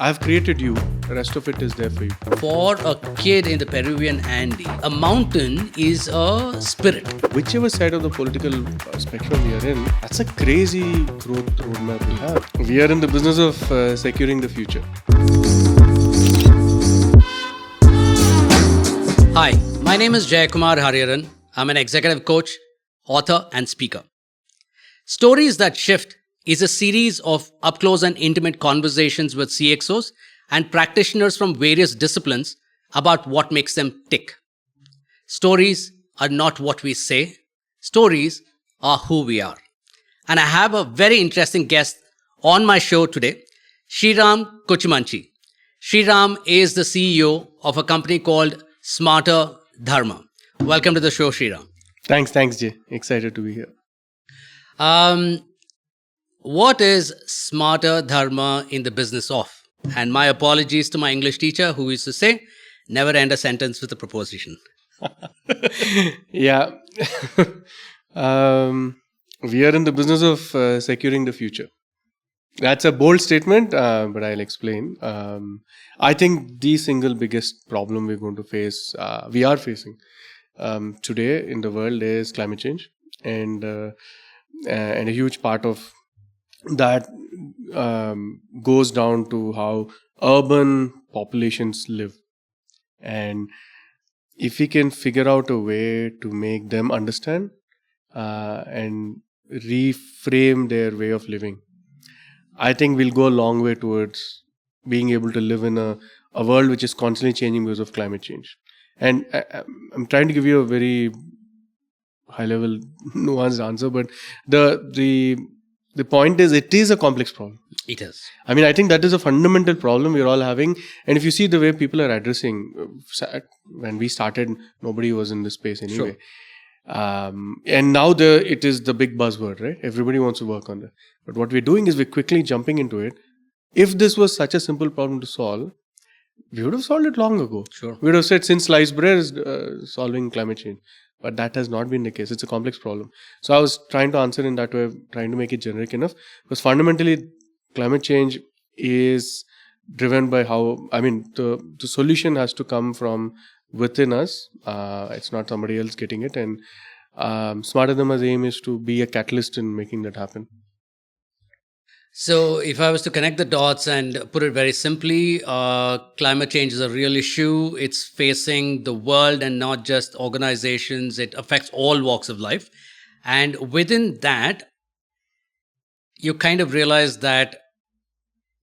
I've created you. The rest of it is there for you. For a kid in the Peruvian Andes, a mountain is a spirit. Whichever side of the political spectrum we are in, that's a crazy growth roadmap we have. We are in the business of securing the future. Hi, my name is Jayakumar Hariharan. I'm an executive coach, author, and speaker. Stories That Shift is a series of up-close and intimate conversations with CXOs and practitioners from various disciplines about what makes them tick. Stories are not what we say. Stories are who we are. And I have a very interesting guest on my show today, Sriram Kuchimanchi. Sriram is the CEO of a company called Smarter Dharma. Welcome to the show, Sriram. Thanks, Jay. Excited to be here. What is Smarter Dharma in the business of? And my apologies to my English teacher who used to say, never end a sentence with a proposition. Yeah. We are in the business of securing the future. That's a bold statement, but I'll explain. I think the single biggest problem we're going to face, we are facing today in the world is climate change. And a huge part of that goes down to how urban populations live. And if we can figure out a way to make them understand and reframe their way of living, I think we'll go a long way towards being able to live in a world which is constantly changing because of climate change. And I'm trying to give you a very high-level, nuanced answer, but the point is, it is a complex problem. It is. I mean, I think that is a fundamental problem we're all having. And if you see the way people are addressing, when we started, nobody was in this space anyway. Sure. And now it is the big buzzword, right? Everybody wants to work on that. But what we're doing is we're quickly jumping into it. If this was such a simple problem to solve, we would have solved it long ago. Sure. We would have said since sliced bread is solving climate change. But that has not been the case. It's a complex problem. So I was trying to answer in that way, trying to make it generic enough. Because fundamentally, climate change is driven by the solution has to come from within us. It's not somebody else getting it. And Smarter Dharma's aim is to be a catalyst in making that happen. So if I was to connect the dots and put it very simply, climate change is a real issue. It's facing the world and not just organizations. It affects all walks of life. And within that, you kind of realize that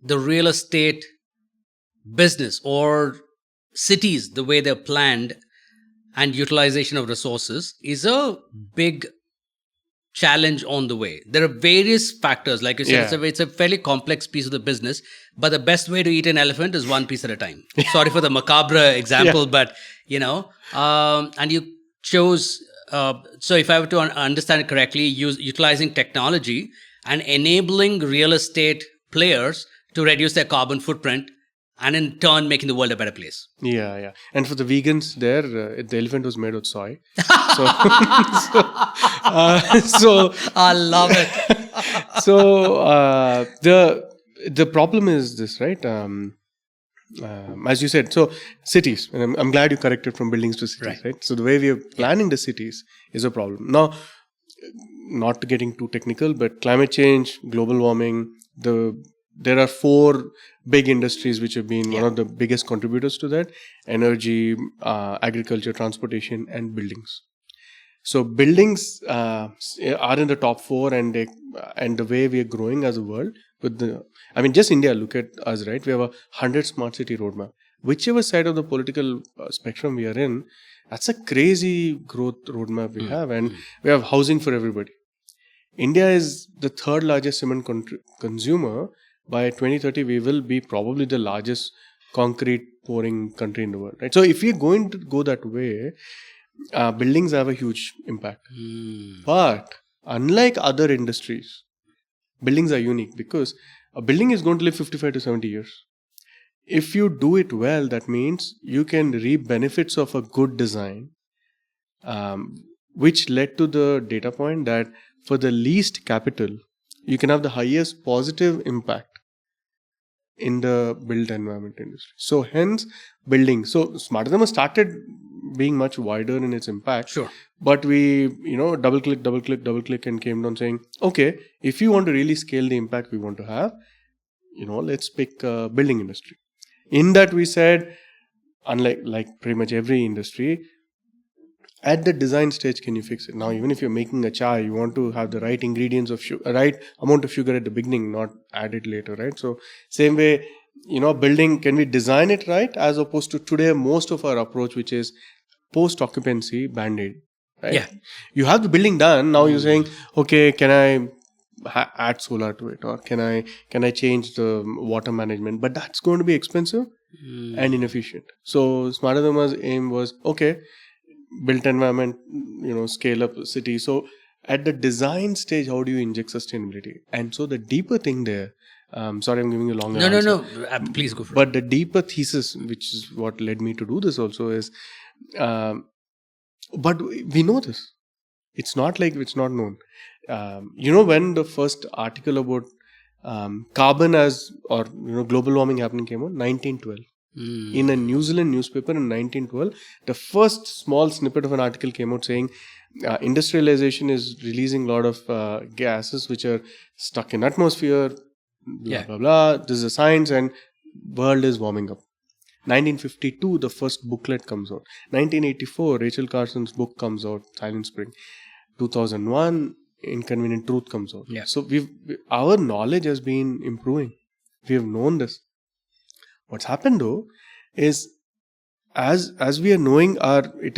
the real estate business or cities, the way they're planned and utilization of resources is a big challenge on the way. There are various factors. Like you said, it's a fairly complex piece of the business, but the best way to eat an elephant is one piece at a time. Sorry for the macabre example, but and you chose, so if I were to understand it correctly, utilizing technology and enabling real estate players to reduce their carbon footprint and in turn making the world a better place. Yeah. And for the vegans there, the elephant was made of soy. So I love it. So the problem is this, right? As you said, so cities, and I'm glad you corrected from buildings to cities, right? So the way we are planning the cities is a problem. Now, not getting too technical, but climate change, global warming, there are 4 big industries which have been one of the biggest contributors to that: energy, agriculture, transportation, and buildings. So buildings are in the top 4, and the way we are growing as a world just India, look at us, right? We have a 100 smart city roadmap. Whichever side of the political spectrum we are in, that's a crazy growth roadmap we have, and we have housing for everybody. India is the 3rd largest cement consumer. By 2030, we will be probably the largest concrete pouring country in the world, right? So if we're going to go that way, buildings have a huge impact. But unlike other industries, buildings are unique because a building is going to live 55 to 70 years. If you do it well, that means you can reap benefits of a good design, which led to the data point that for the least capital, you can have the highest positive impact in the built environment industry. So hence building. So Smarter Dharma started being much wider in its impact. Sure. But we, double click and came down saying, okay, if you want to really scale the impact we want to have, let's pick building industry. In that we said, unlike like pretty much every industry, at the design stage, can you fix it? Now, even if you're making a chai, you want to have the right ingredients of sugar, right amount of sugar at the beginning, not add it later, right? So same way, building, can we design it right? As opposed to today, most of our approach, which is post-occupancy band-aid, right? Yeah. You have the building done. Now you're saying, okay, can I add solar to it? Or can I change the water management? But that's going to be expensive and inefficient. So Smarter Dharma's aim was, okay, built environment, scale up city. So at the design stage, how do you inject sustainability? And so the deeper thing there, sorry, I'm giving you a longer answer. No. Please go for it. But the deeper thesis, which is what led me to do this also, is, but we know this. It's not like it's not known. When the first article about carbon or global warming happening came out, 1912. In a New Zealand newspaper in 1912, the first small snippet of an article came out saying industrialization is releasing a lot of gases which are stuck in atmosphere, blah, blah, blah. This is a science and world is warming up. 1952, the first booklet comes out. 1984, Rachel Carson's book comes out, Silent Spring. 2001, Inconvenient Truth comes out. Yeah. So our knowledge has been improving. We have known this. What's happened though is as we are knowing the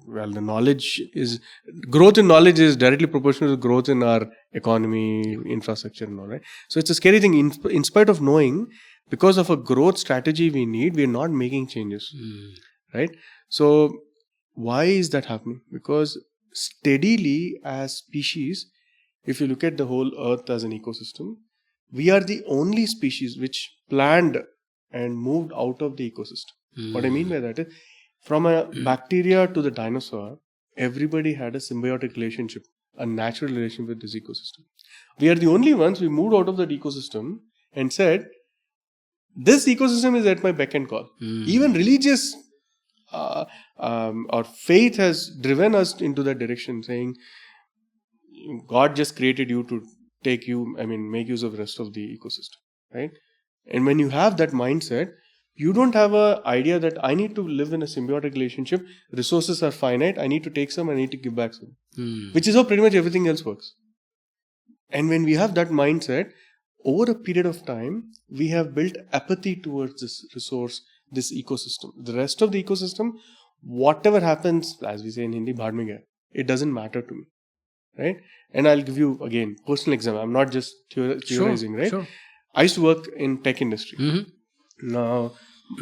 knowledge is, growth in knowledge is directly proportional to growth in our economy, infrastructure and all, right? So it's a scary thing. In spite of knowing, because of a growth strategy we are not making changes, right? So why is that happening? Because steadily as species, if you look at the whole earth as an ecosystem, we are the only species which planned and moved out of the ecosystem. What I mean by that is, from a bacteria to the dinosaur, everybody had a symbiotic relationship, a natural relationship with this ecosystem. We are the only ones, we moved out of that ecosystem and said, this ecosystem is at my beck and call. Even religious or faith has driven us into that direction, saying, God just created you to make use of the rest of the ecosystem, right? And when you have that mindset, you don't have an idea that I need to live in a symbiotic relationship. Resources are finite. I need to take some, I need to give back some. Which is how pretty much everything else works. And when we have that mindset, over a period of time, we have built apathy towards this resource, this ecosystem. The rest of the ecosystem, whatever happens, as we say in Hindi, bhaad mein gaya, it doesn't matter to me. Right? And I'll give you, again, personal example. I'm not just theorizing, right? Sure. I used to work in tech industry. Now,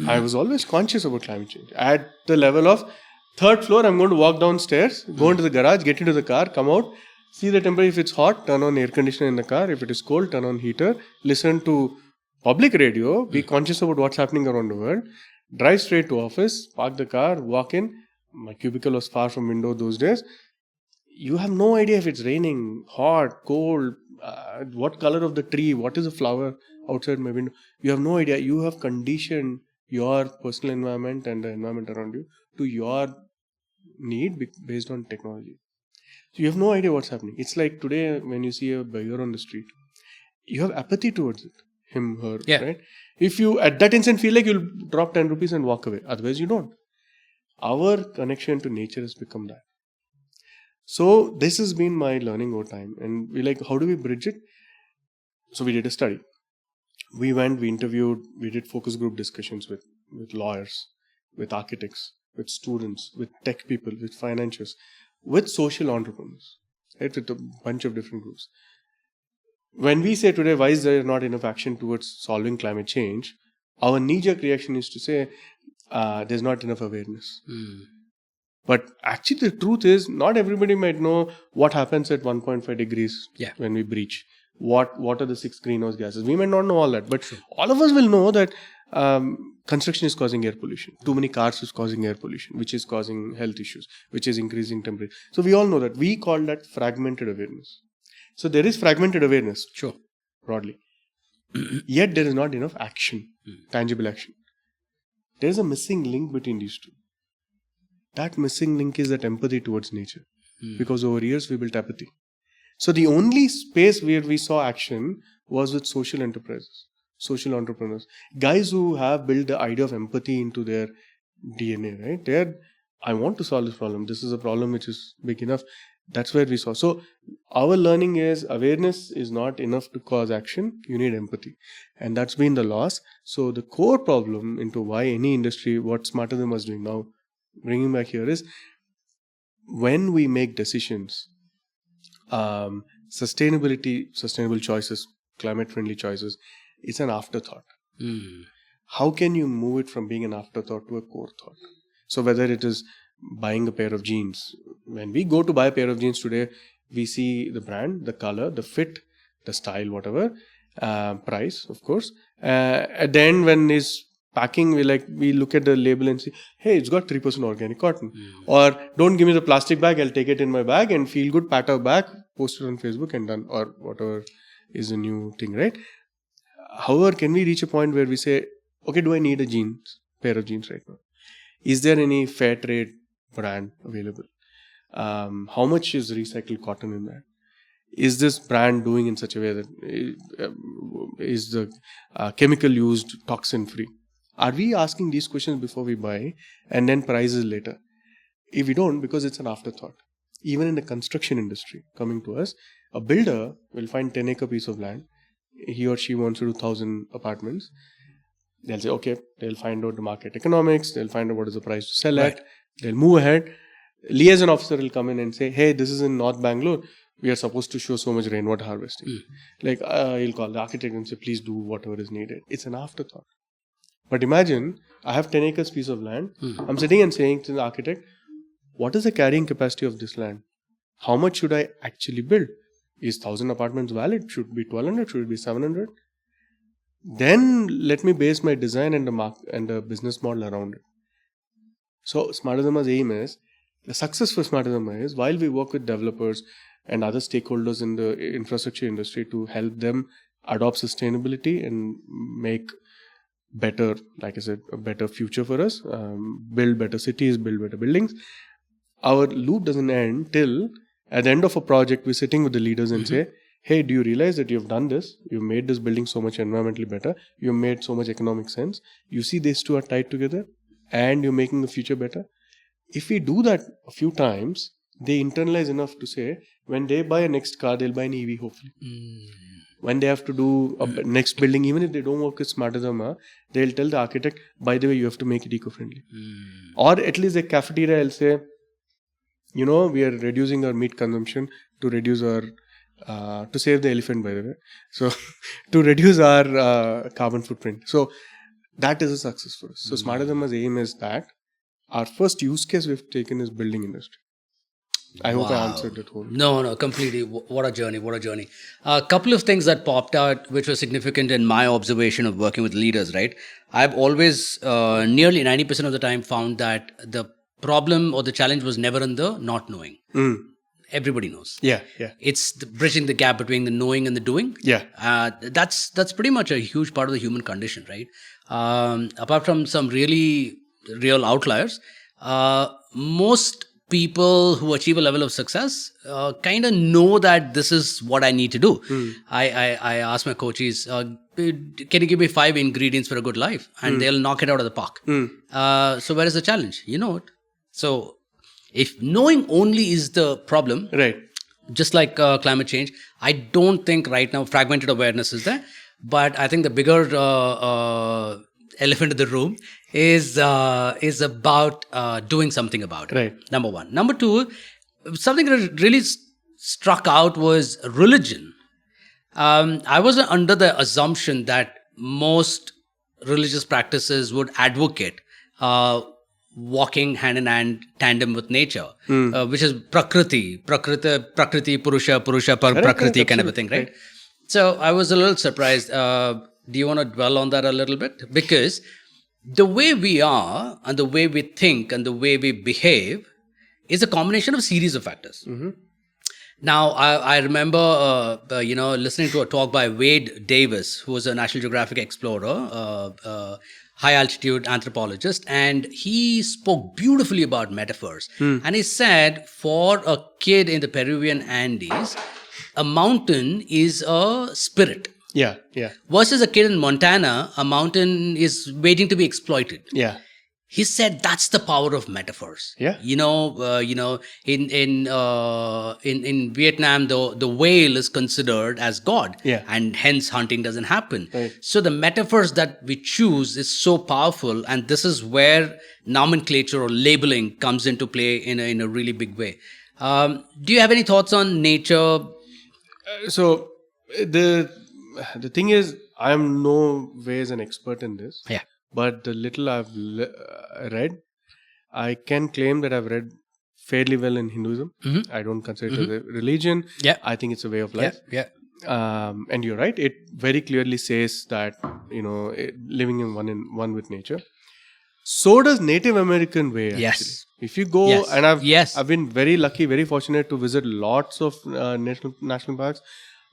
I was always conscious about climate change. At the level of third floor, I'm going to walk downstairs, go into the garage, get into the car, come out, see the temperature. If it's hot, turn on air conditioner in the car. If it is cold, turn on heater. Listen to public radio. Be conscious about what's happening around the world. Drive straight to office, park the car, walk in. My cubicle was far from window those days. You have no idea if it's raining, hot, cold, what color of the tree, what is the flower outside my window. You have no idea. You have conditioned your personal environment and the environment around you to your need based on technology. So you have no idea what's happening. It's like today when you see a beggar on the street, you have apathy towards it, him, her, right? If you at that instant feel like you'll drop 10 rupees and walk away, otherwise you don't. Our connection to nature has become that. So this has been my learning over time, and we're like, how do we bridge it? So we did a study. We interviewed, we did focus group discussions with lawyers, with architects, with students, with tech people, with financiers, with social entrepreneurs, right? With a bunch of different groups. When we say today, why is there not enough action towards solving climate change? Our knee-jerk reaction is to say, there's not enough awareness. But actually the truth is, not everybody might know what happens at 1.5 degrees when we breach. What are the 6 greenhouse gases? We might not know all that, but all of us will know that construction is causing air pollution. Too many cars is causing air pollution, which is causing health issues, which is increasing temperature. So we all know that. We call that fragmented awareness. So there is fragmented awareness, broadly. Yet there is not enough action, tangible action. There is a missing link between these two. That missing link is that empathy towards nature. Because over years we built apathy. So the only space where we saw action was with social enterprises, social entrepreneurs, guys who have built the idea of empathy into their DNA, right? I want to solve this problem. This is a problem which is big enough. That's where we saw. So our learning is awareness is not enough to cause action. You need empathy. And that's been the loss. So the core problem into why any industry, what Smarter Dharma is doing now, bringing back here is when we make decisions, sustainable choices, climate-friendly choices, it's an afterthought. How can you move it from being an afterthought to a core thought? So whether it is buying a pair of jeans, when we go to buy a pair of jeans today, we see the brand, the color, the fit, the style, whatever, price, of course. At the end, when it's packing, we look at the label and say, hey, it's got 3% organic cotton. Or don't give me the plastic bag, I'll take it in my bag and feel good, pat our back, post it on Facebook and done, or whatever is the new thing, right? However, can we reach a point where we say, okay, do I need a pair of jeans right now? Is there any fair trade brand available? How much is recycled cotton in that? Is this brand doing in such a way that is the chemical used toxin free? Are we asking these questions before we buy and then prices later? If we don't, because it's an afterthought. Even in the construction industry coming to us, a builder will find 10-acre piece of land. He or she wants to do 1,000 apartments. They'll say, okay, they'll find out the market economics. They'll find out what is the price to sell at. They'll move ahead. Liaison officer will come in and say, hey, this is in North Bangalore. We are supposed to show so much rainwater harvesting. He'll call the architect and say, please do whatever is needed. It's an afterthought. But imagine, I have 10 acres piece of land. I'm sitting and saying to the architect, what is the carrying capacity of this land? How much should I actually build? Is 1,000 apartments valid? Should it be 1,200? Should it be 700? Then let me base my design and the business model around it. So Smarter Dharma's aim is, the success for Smarter Dharma is, while we work with developers and other stakeholders in the infrastructure industry to help them adopt sustainability and make better, like I said, a better future for us, build better cities, build better buildings. Our loop doesn't end till at the end of a project, we're sitting with the leaders and say, hey, do you realize that you've done this? You've made this building so much environmentally better. You've made so much economic sense. You see these two are tied together and you're making the future better. If we do that a few times, they internalize enough to say, when they buy a next car, they'll buy an EV, hopefully. When they have to do a next building, even if they don't work with Smarter Dharma, they'll tell the architect, by the way, you have to make it eco-friendly. Or at least the cafeteria will say, we are reducing our meat consumption to reduce our, to save the elephant, by the way. So, to reduce our carbon footprint. So, that is a success for us. So, Smarter Dharma's aim is that our first use case we've taken is building industry. I hope I answered that whole. No, completely. What a journey. A couple of things that popped out, which were significant in my observation of working with leaders, right? I've always, nearly 90% of the time, found that the problem or the challenge was never in the not knowing. Everybody knows. Yeah. It's bridging the gap between the knowing and the doing. Yeah. That's pretty much a huge part of the human condition, right? Apart from some really real outliers, most people who achieve a level of success kind of know that this is what I need to do. I ask my coaches, can you give me 5 ingredients for a good life? And they'll knock it out of the park. So where is the challenge? You know it. So if knowing only is the problem, right? Just like climate change, I don't think right now fragmented awareness is there. But I think the bigger elephant in the room is about doing something about it. Right. Number one. Number two, something that really struck out was religion. I was under the assumption that most religious practices would advocate walking hand in hand, tandem with nature, which is Prakruti, Purusha, Prakriti kind of a thing, right? So I was a little surprised. Do you want to dwell on that a little bit? Because the way we are and the way we think and the way we behave is a combination of series of factors. Now, I remember, listening to a talk by Wade Davis, who was a National Geographic explorer, high altitude anthropologist, and he spoke beautifully about metaphors. And he said, for a kid in the Peruvian Andes, a mountain is a spirit. Yeah, yeah, Versus a kid in Montana, a mountain is waiting to be exploited. yeah. He said that's the power of metaphors. Yeah. In Vietnam, the whale is considered as God, Yeah. and hence hunting doesn't happen. Right. So the metaphors that we choose is so powerful, and this is where nomenclature or labeling comes into play in a really big way. Do you have any thoughts on nature? So the thing is, I am no ways an expert in this. Yeah. But the little I've read, I can claim that I've read fairly well in Hinduism. I don't consider it as a religion. Yeah. I think it's a way of life. Yeah. And you're right. It very clearly says that living in one with nature. So does Native American way. Actually. Yes. If you go, Yes. and Yes. I've been very lucky, very fortunate to visit lots of national parks,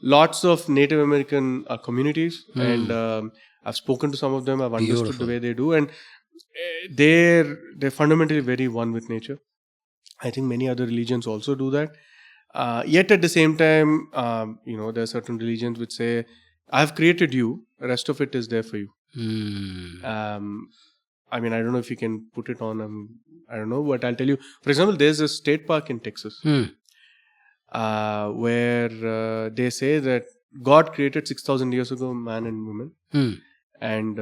lots of Native American communities, and I've spoken to some of them. I've understood Beautiful. the way they do, and they're fundamentally very one with nature. I think many other religions also do that. Yet at the same time, there are certain religions which say, "I've created you. The rest of it is there for you." I mean, I don't know if you can put it on. I don't know, but I'll tell you. For example, there's a state park in Texas where they say that God created 6,000 years ago man and woman, and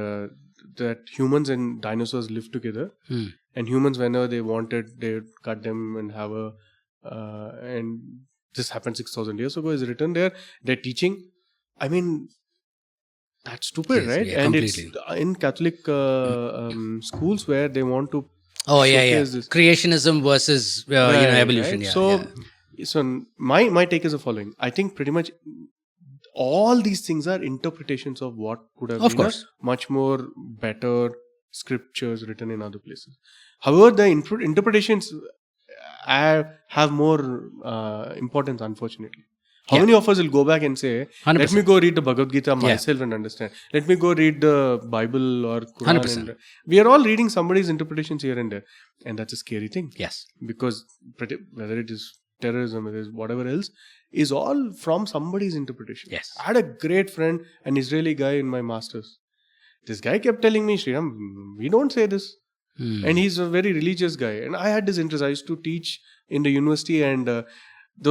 that humans and dinosaurs lived together. And humans, whenever they wanted, they would cut them and have and this happened 6,000 years ago. Is written there. They're teaching. I mean, that's stupid, Yes, right? yeah, And completely. it's in Catholic schools where they want to. Oh yeah. showcase this. Creationism versus Right, evolution. right? Yeah. So, yeah. so my take is the following. I think pretty much all these things are interpretations of what could have Of been course. a much more better scriptures written in other places. However, the interpretations have more importance, unfortunately. How Yeah. many of us will go back and say, 100%. let me go read the Bhagavad Gita myself and understand. Let me go read the Bible or Quran. 100%. And we are all reading somebody's interpretations here and there. And that's a scary thing. Yes. Because whether it is terrorism, whether it is whatever else, is all from somebody's interpretation. Yes. I had a great friend, an Israeli guy in my master's. This guy kept telling me, Sriram, we don't say this. And he's a very religious guy. And I had this interest. I used to teach in the university, and there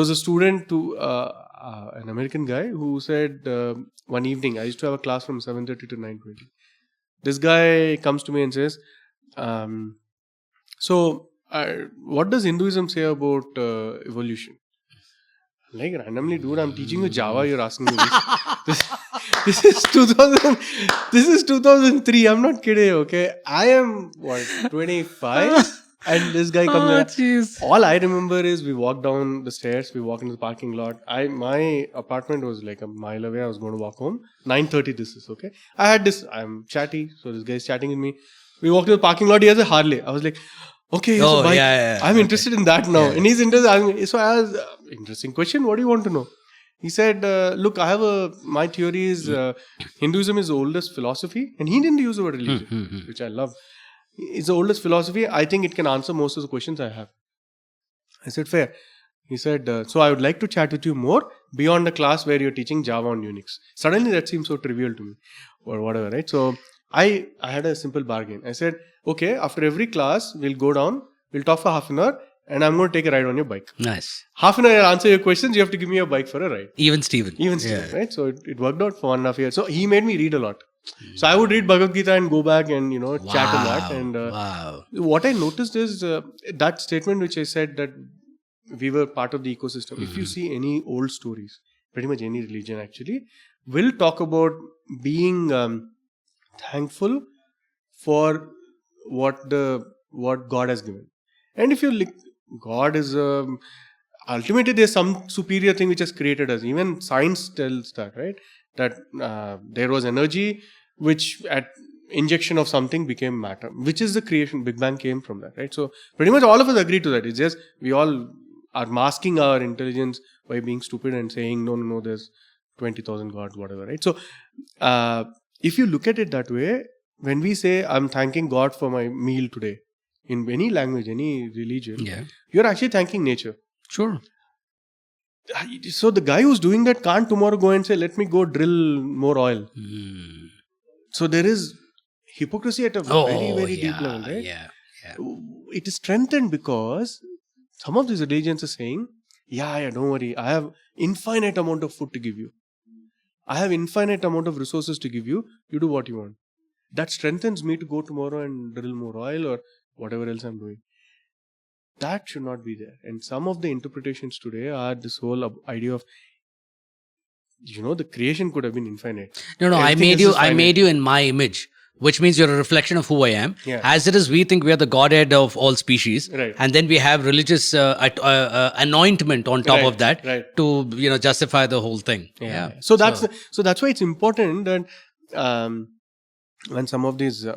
was a student, an American guy, who said one evening, I used to have a class from 7:30 to 9:20. This guy comes to me and says, what does Hinduism say about evolution? Like, randomly, dude, I'm teaching you Java, you're asking me this. This is 2000. This is 2003. I'm not kidding, okay? I am, 25? And this guy comes in. All I remember is we walked down the stairs, we walked into the parking lot. My apartment was like a mile away. I was going to walk home. 9:30 this is, okay? I'm chatty, so this guy is chatting with me. We walked to the parking lot, he has a Harley. I was like, okay, he has a bike. Yeah. I'm interested in that now. And he's interested. So I asked, interesting question, what do you want to know? He said, look, my theory is Hinduism is the oldest philosophy. And he didn't use the word religion, which I love. It's the oldest philosophy. I think it can answer most of the questions I have. I said, fair. He said, so I would like to chat with you more beyond the class where you're teaching Java on Unix. Suddenly that seems so trivial to me, or whatever, right? So I had a simple bargain. I said, okay, after every class, we'll go down, we'll talk for half an hour, and I'm going to take a ride on your bike. Nice. Half an hour, I'll answer your questions, you have to give me a bike for a ride. Even Steven. Right? So it worked out for 1.5 years. So he made me read a lot. So I would read Bhagavad Gita and go back and, chat a lot. And Wow. what I noticed is that statement which I said that we were part of the ecosystem. If you see any old stories, pretty much any religion actually, will talk about being thankful for what God has given. And if you look, God is ultimately there's some superior thing which has created us. Even science tells that, right? That there was energy which at injection of something became matter, which is the creation. Big Bang came from that, right? So pretty much all of us agree to that. It's just we all are masking our intelligence by being stupid and saying, no, there's 20,000 gods, whatever, right? So, if you look at it that way, when we say, I'm thanking God for my meal today, in any language, any religion, you're actually thanking nature. Sure. So the guy who's doing that can't tomorrow go and say, let me go drill more oil. So there is hypocrisy at a very deep level, right? Yeah. It is strengthened because some of these religions are saying, don't worry, I have infinite amount of food to give you. I have infinite amount of resources to give you. You do what you want. That strengthens me to go tomorrow and drill more oil or whatever else I'm doing. That should not be there. And some of the interpretations today are this whole idea of, the creation could have been infinite. No, I made you in my image, which means you're a reflection of who I am. Yeah. As it is, we think we are the godhead of all species. Right. And then we have religious anointment on top of that to, justify the whole thing. Yeah. So that's why it's important that when some of these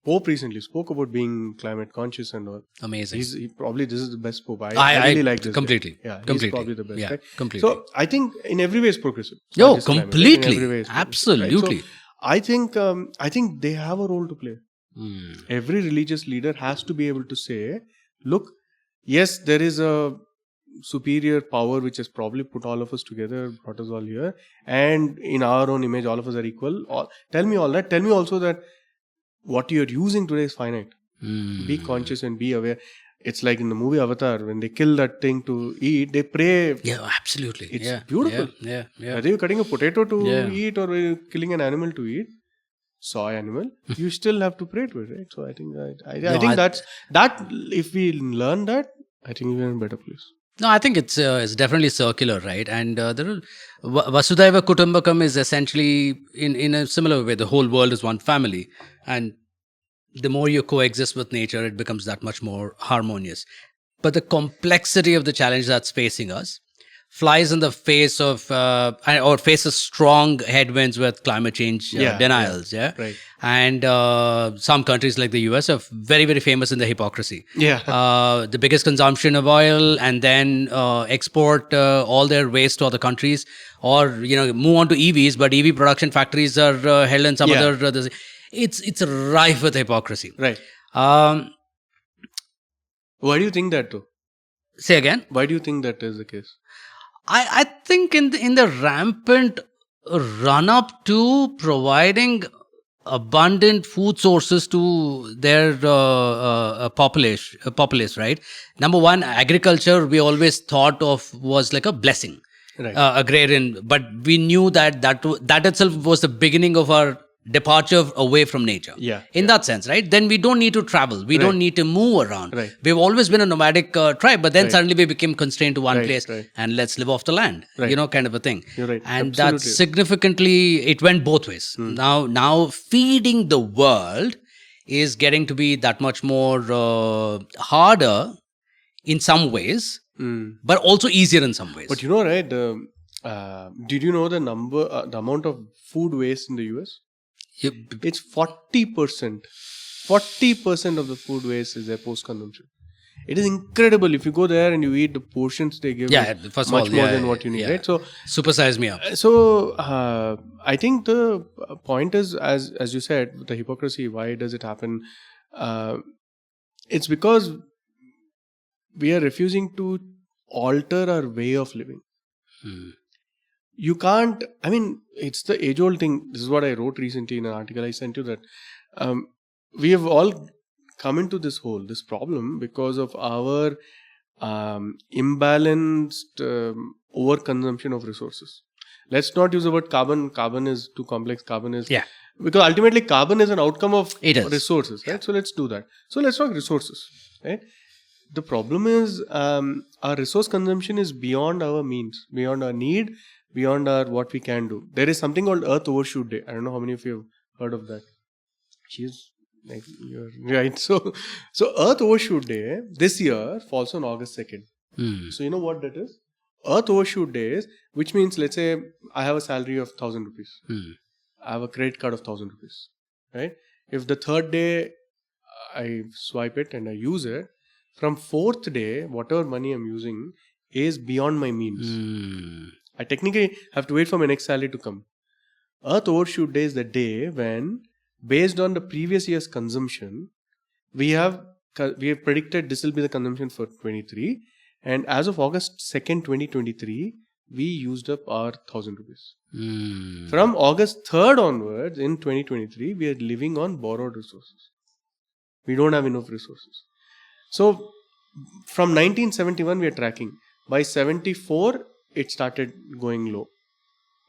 Pope recently spoke about being climate conscious and all. Amazing. He probably this is the best Pope. I really like this completely. guy. Yeah, completely. He's probably the best. Yeah, right? completely. So I think in every way it's progressive. Completely. Absolutely. Right? So I think they have a role to play. Every religious leader has to be able to say, look, yes, there is a superior power which has probably put all of us together, brought us all here, and in our own image all of us are equal. Tell me all that. Tell me also that what you're using today is finite. Be conscious and be aware. It's like in the movie Avatar, when they kill that thing to eat, they pray. Yeah, absolutely. It's beautiful. Yeah. Whether you're cutting a potato to eat or you're killing an animal to eat, soy animal, you still have to pray to it, right? So I think that if we learn that, I think we're in a better place. No, I think it's definitely circular, right? And Vasudhaiva Kutumbakam is essentially in a similar way. The whole world is one family, and the more you coexist with nature, it becomes that much more harmonious. But the complexity of the challenge that's facing us flies in the face of or faces strong headwinds with climate change denials. Right. And some countries like the US are very, very famous in the hypocrisy. The biggest consumption of oil, and then export all their waste to other countries, or move on to EVs, but EV production factories are held in some other. It's rife with hypocrisy. Right. Why do you think that though? Say again. Why do you think that is the case? I think in the rampant run up to providing abundant food sources to their populace, right? Number one, agriculture we always thought of was like a blessing, right. Agrarian, but we knew that itself was the beginning of our departure away from nature. In that sense, right? Then we don't need to travel. We don't need to move around. Right. We've always been a nomadic tribe, but then suddenly we became constrained to one place and let's live off the land, kind of a thing. You're right. And Absolutely. that significantly, it went both ways. Now feeding the world is getting to be that much more harder in some ways, but also easier in some ways. But right? Did you know the amount of food waste in the US? It's 40%. 40% of the food waste is their post-consumption. It is incredible. If you go there and you eat the portions they give, first much of all, more than what you need, right? So supersize me up. So I think the point is, as you said, the hypocrisy. Why does it happen? It's because we are refusing to alter our way of living. You can't, it's the age-old thing. This is what I wrote recently in an article I sent you, that we have all come into this problem because of our imbalanced overconsumption of resources. Let's not use the word carbon. Carbon is too complex. Carbon is... Because ultimately carbon is an outcome of resources, right? So let's do that. So let's talk resources, right? The problem is our resource consumption is beyond our means, beyond our need, beyond our what we can do. There is something called Earth Overshoot Day. I don't know how many of you have heard of that. You're right. So Earth Overshoot Day this year falls on August 2nd. So you know what that is? Earth Overshoot Day is, which means, let's say I have a salary of 1,000 rupees. I have a credit card of 1,000 rupees. Right? If the third day I swipe it and I use it, from fourth day, whatever money I'm using is beyond my means. Mm. I technically have to wait for my next salary to come. Earth overshoot day is the day when, based on the previous year's consumption, we have predicted this will be the consumption for 23, and as of August 2nd, 2023, we used up our 1,000 rupees. Mm. From August 3rd onwards in 2023, we are living on borrowed resources. We don't have enough resources. So from 1971 we are tracking. By 74 it started going low.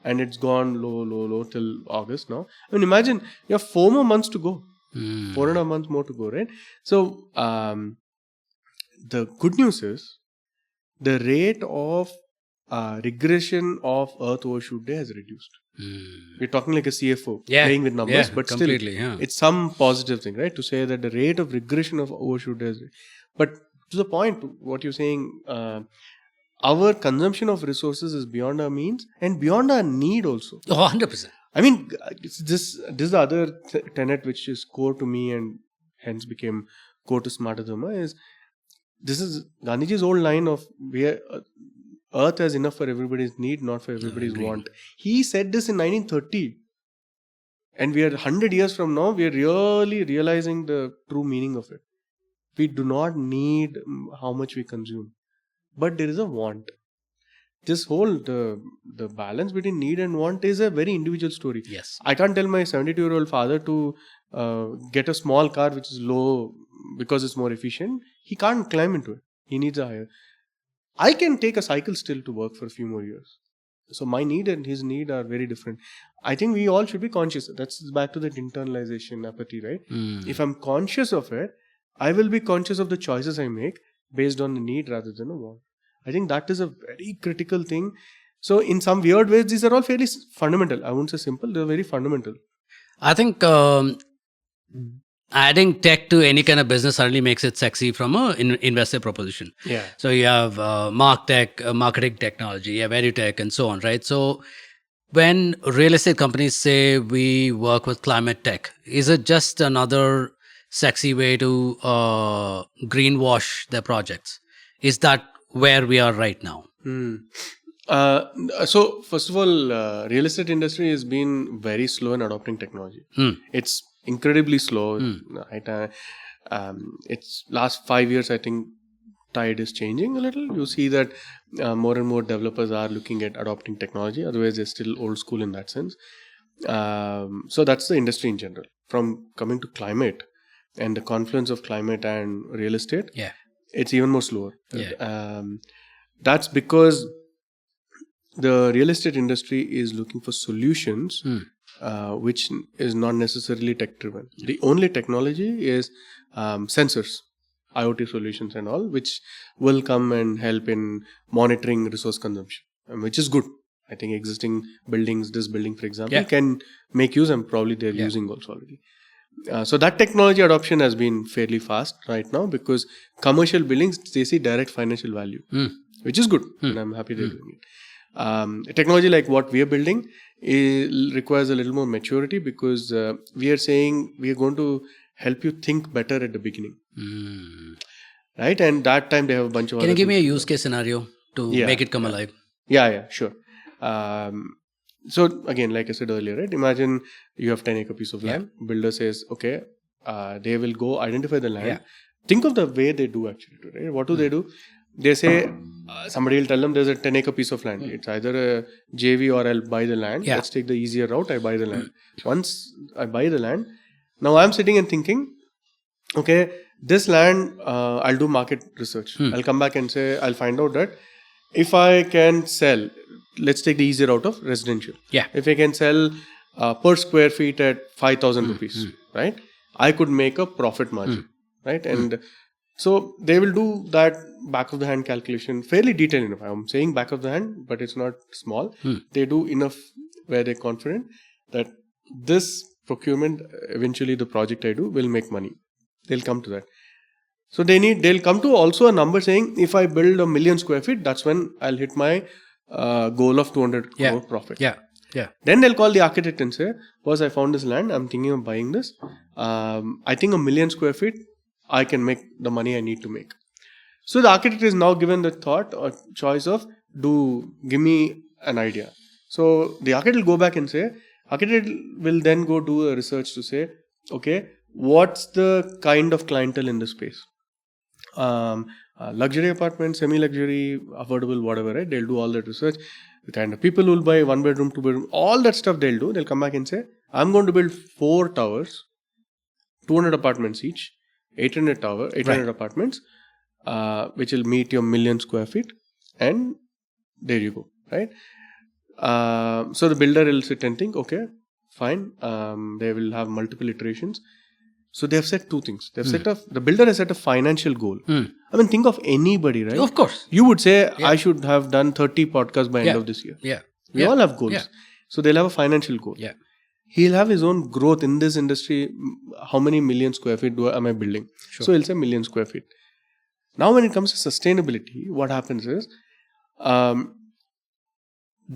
And it's gone low till August now. I mean, imagine you have 4 more months to go. 4.5 months more to go, right? So the good news is the rate of regression of Earth overshoot day has reduced. We're talking like a CFO playing with numbers, but still it's some positive thing, right? To say that the rate of regression of overshoot day, but to the point, what you're saying, our consumption of resources is beyond our means and beyond our need also. 100%. I mean, this is the other tenet which is core to me and hence became core to Smarter Dharma. Is this is Gandhiji's old line of where Earth has enough for everybody's need, not for everybody's want. He said this in 1930, and we are 100 years from now. We are really realizing the true meaning of it. We do not need how much we consume, but there is a want. This whole the balance between need and want is a very individual story. Yes. I can't tell my 72-year-old father to get a small car which is low because it's more efficient. He can't climb into it. He needs a higher. I can take a cycle still to work for a few more years. So my need and his need are very different. I think we all should be conscious. That's back to that internalization apathy, right? If I'm conscious of it, I will be conscious of the choices I make based on the need rather than a want. I think that is a very critical thing. So in some weird ways, these are all fairly fundamental. I won't say simple. They're very fundamental. I think adding tech to any kind of business certainly makes it sexy from an investor proposition. Yeah. So you have MarkTech, marketing technology, you have EduTech and so on, right? So when real estate companies say we work with climate tech, is it just another sexy way to greenwash their projects? Is that where we are right now? So first of all, real estate industry has been very slow in adopting technology. It's incredibly slow. Right? It's last 5 years, I think tide is changing a little. You see that more and more developers are looking at adopting technology. Otherwise, they're still old school in that sense. So that's the industry in general. From coming to climate and the confluence of climate and real estate, it's even more slower. That's because the real estate industry is looking for solutions which is not necessarily tech driven. The only technology is sensors, IoT solutions and all, which will come and help in monitoring resource consumption, which is good. I think existing buildings, this building for example, can make use, and probably they're using also already. So that technology adoption has been fairly fast right now because commercial buildings, they see direct financial value, which is good, and I'm happy they're doing it. Technology like what we are building requires a little more maturity because we are saying we are going to help you think better at the beginning, right? And that time they have a bunch of. Can you give me a use case scenario to make it come alive? Yeah, sure. So again, like I said earlier, right? Imagine you have 10-acre piece of land. Builder says, okay, they will go identify the land. Think of the way they do actually, right? What do they do? They say, somebody will tell them there's a 10-acre piece of land. It's either a JV or I'll buy the land. Let's take the easier route. I buy the land. Once I buy the land, now I'm sitting and thinking, okay, this land, I'll do market research. I'll come back and say, I'll find out that if I can sell, let's take the easier route of residential. If I can sell per square feet at 5,000 rupees, right? I could make a profit margin, right? And so they will do that back of the hand calculation, fairly detailed enough. I'm saying back of the hand, but it's not small. They do enough where they're confident that this procurement, eventually the project I do will make money. They'll come to that. So they'll come to also a number saying if I build 1 million square feet, that's when I'll hit my goal of 200 crore profit. Then they'll call the architect and say, boss, I found this land. I'm thinking of buying this. I think 1 million square feet, I can make the money I need to make. So the architect is now given the thought or choice of give me an idea. So the architect will go back and say, architect will then go do a research to say, okay, what's the kind of clientele in the space? Luxury apartment, semi-luxury, affordable, whatever, right? They'll do all that research. The kind of people who will buy 1 bedroom, 2 bedroom, all that stuff they'll do. They'll come back and say, I'm going to build 4 towers, 200 apartments each, 800 apartments, which will meet your million square feet, and there you go, right? So the builder will sit and think, okay, fine. They will have multiple iterations. So they have set 2 things. They have the builder has set a financial goal. I mean, think of anybody, right? Of course. You would say, I should have done 30 podcasts by end of this year. Yeah. We all have goals. Yeah. So they'll have a financial goal. Yeah. He'll have his own growth in this industry. How many million square feet am I building? Sure. So he'll say million square feet. Now, when it comes to sustainability, what happens is, the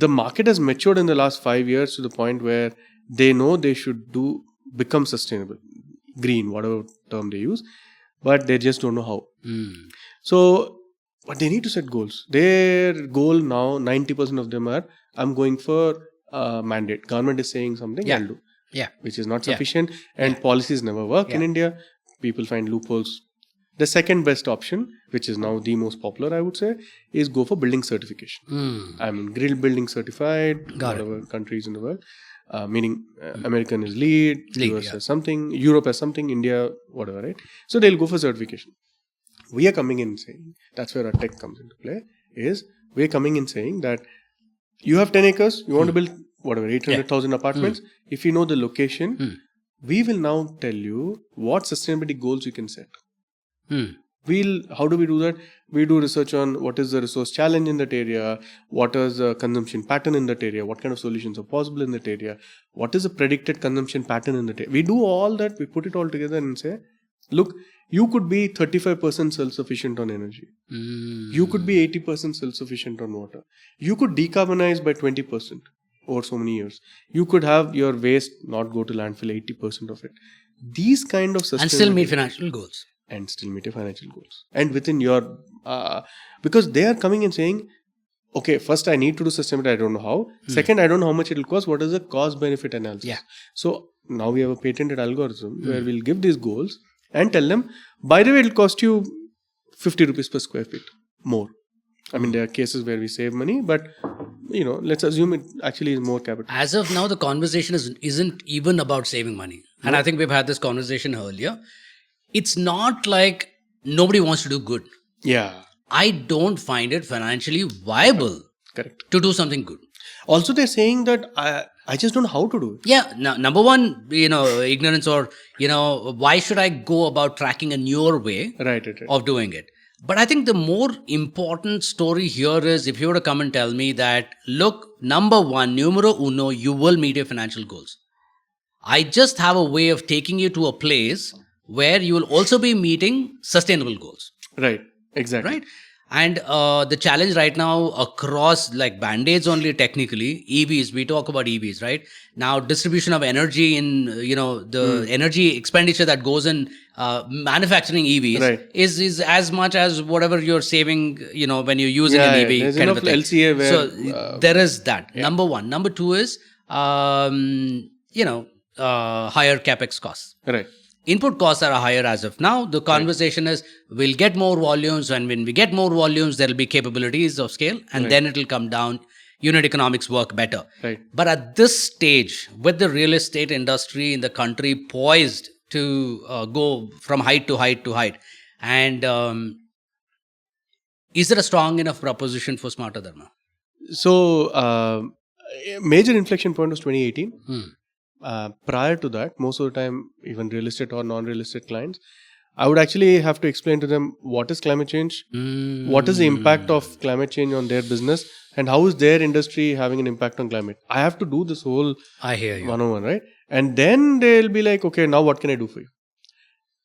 market has matured in the last 5 years to the point where they know they should become sustainable, green, whatever term they use, but they just don't know how. So, but they need to set goals. Their goal now, 90% of them are, I'm going for mandate. Government is saying something, I'll do. Yeah. Which is not sufficient, and policies never work in India. People find loopholes. The second best option, which is now the most popular, I would say, is go for building certification. I mean, green building certified, whatever countries in the world. Meaning American is lead, US has something, Europe has something, India, whatever, right? So they'll go for certification. We are coming in saying, that's where our tech comes into play, is we are coming in saying that you have 10 acres, you want to build whatever, 800,000 apartments. If you know the location, we will now tell you what sustainability goals you can set. How do we do that? We do research on what is the resource challenge in that area, what is the consumption pattern in that area, what kind of solutions are possible in that area, what is the predicted consumption pattern in that area. We do all that, we put it all together and say, look, you could be 35% self-sufficient on energy. You could be 80% self-sufficient on water. You could decarbonize by 20% over so many years. You could have your waste not go to landfill, 80% of it. These kind of sustainability. And still meet financial goals. And still meet your financial goals. And within your, because they are coming and saying, okay, first I need to do sustainability, I don't know how. Second, I don't know how much it will cost. What is the cost benefit analysis? Yeah. So now we have a patented algorithm where we'll give these goals and tell them, by the way, it will cost you 50 rupees per square feet more. I mean, there are cases where we save money, but let's assume it actually is more capital. As of now, the conversation isn't even about saving money. And I think we've had this conversation earlier. It's not like nobody wants to do good. Yeah. I don't find it financially viable to do something good. Also, they're saying that I just don't know how to do it. Yeah. Number one, ignorance, or, why should I go about tracking a newer way of doing it? But I think the more important story here is if you were to come and tell me that, look, number one, numero uno, you will meet your financial goals. I just have a way of taking you to a place where you will also be meeting sustainable goals. Right. Exactly. Right. And the challenge right now across like band-aids only technically, EVs, we talk about EVs, right? Now distribution of energy in, the energy expenditure that goes in manufacturing EVs is as much as whatever you're saving, when you're using an EV. There's kind enough of a thing. LCA where, so there is that. Number one. Number two is, higher capex costs. Right. Input costs are higher as of now. The conversation is we'll get more volumes, and when we get more volumes, there will be capabilities of scale, and then it will come down. Unit economics work better. Right. But at this stage, with the real estate industry in the country poised to go from height to height to height, and is it a strong enough proposition for Smarter Dharma? So, major inflection point was 2018. Prior to that, most of the time, even real estate or non-real estate clients, I would actually have to explain to them what is climate change, what is the impact of climate change on their business, and how is their industry having an impact on climate. I have to do this whole one-on-one, right? And then they'll be like, okay, now what can I do for you?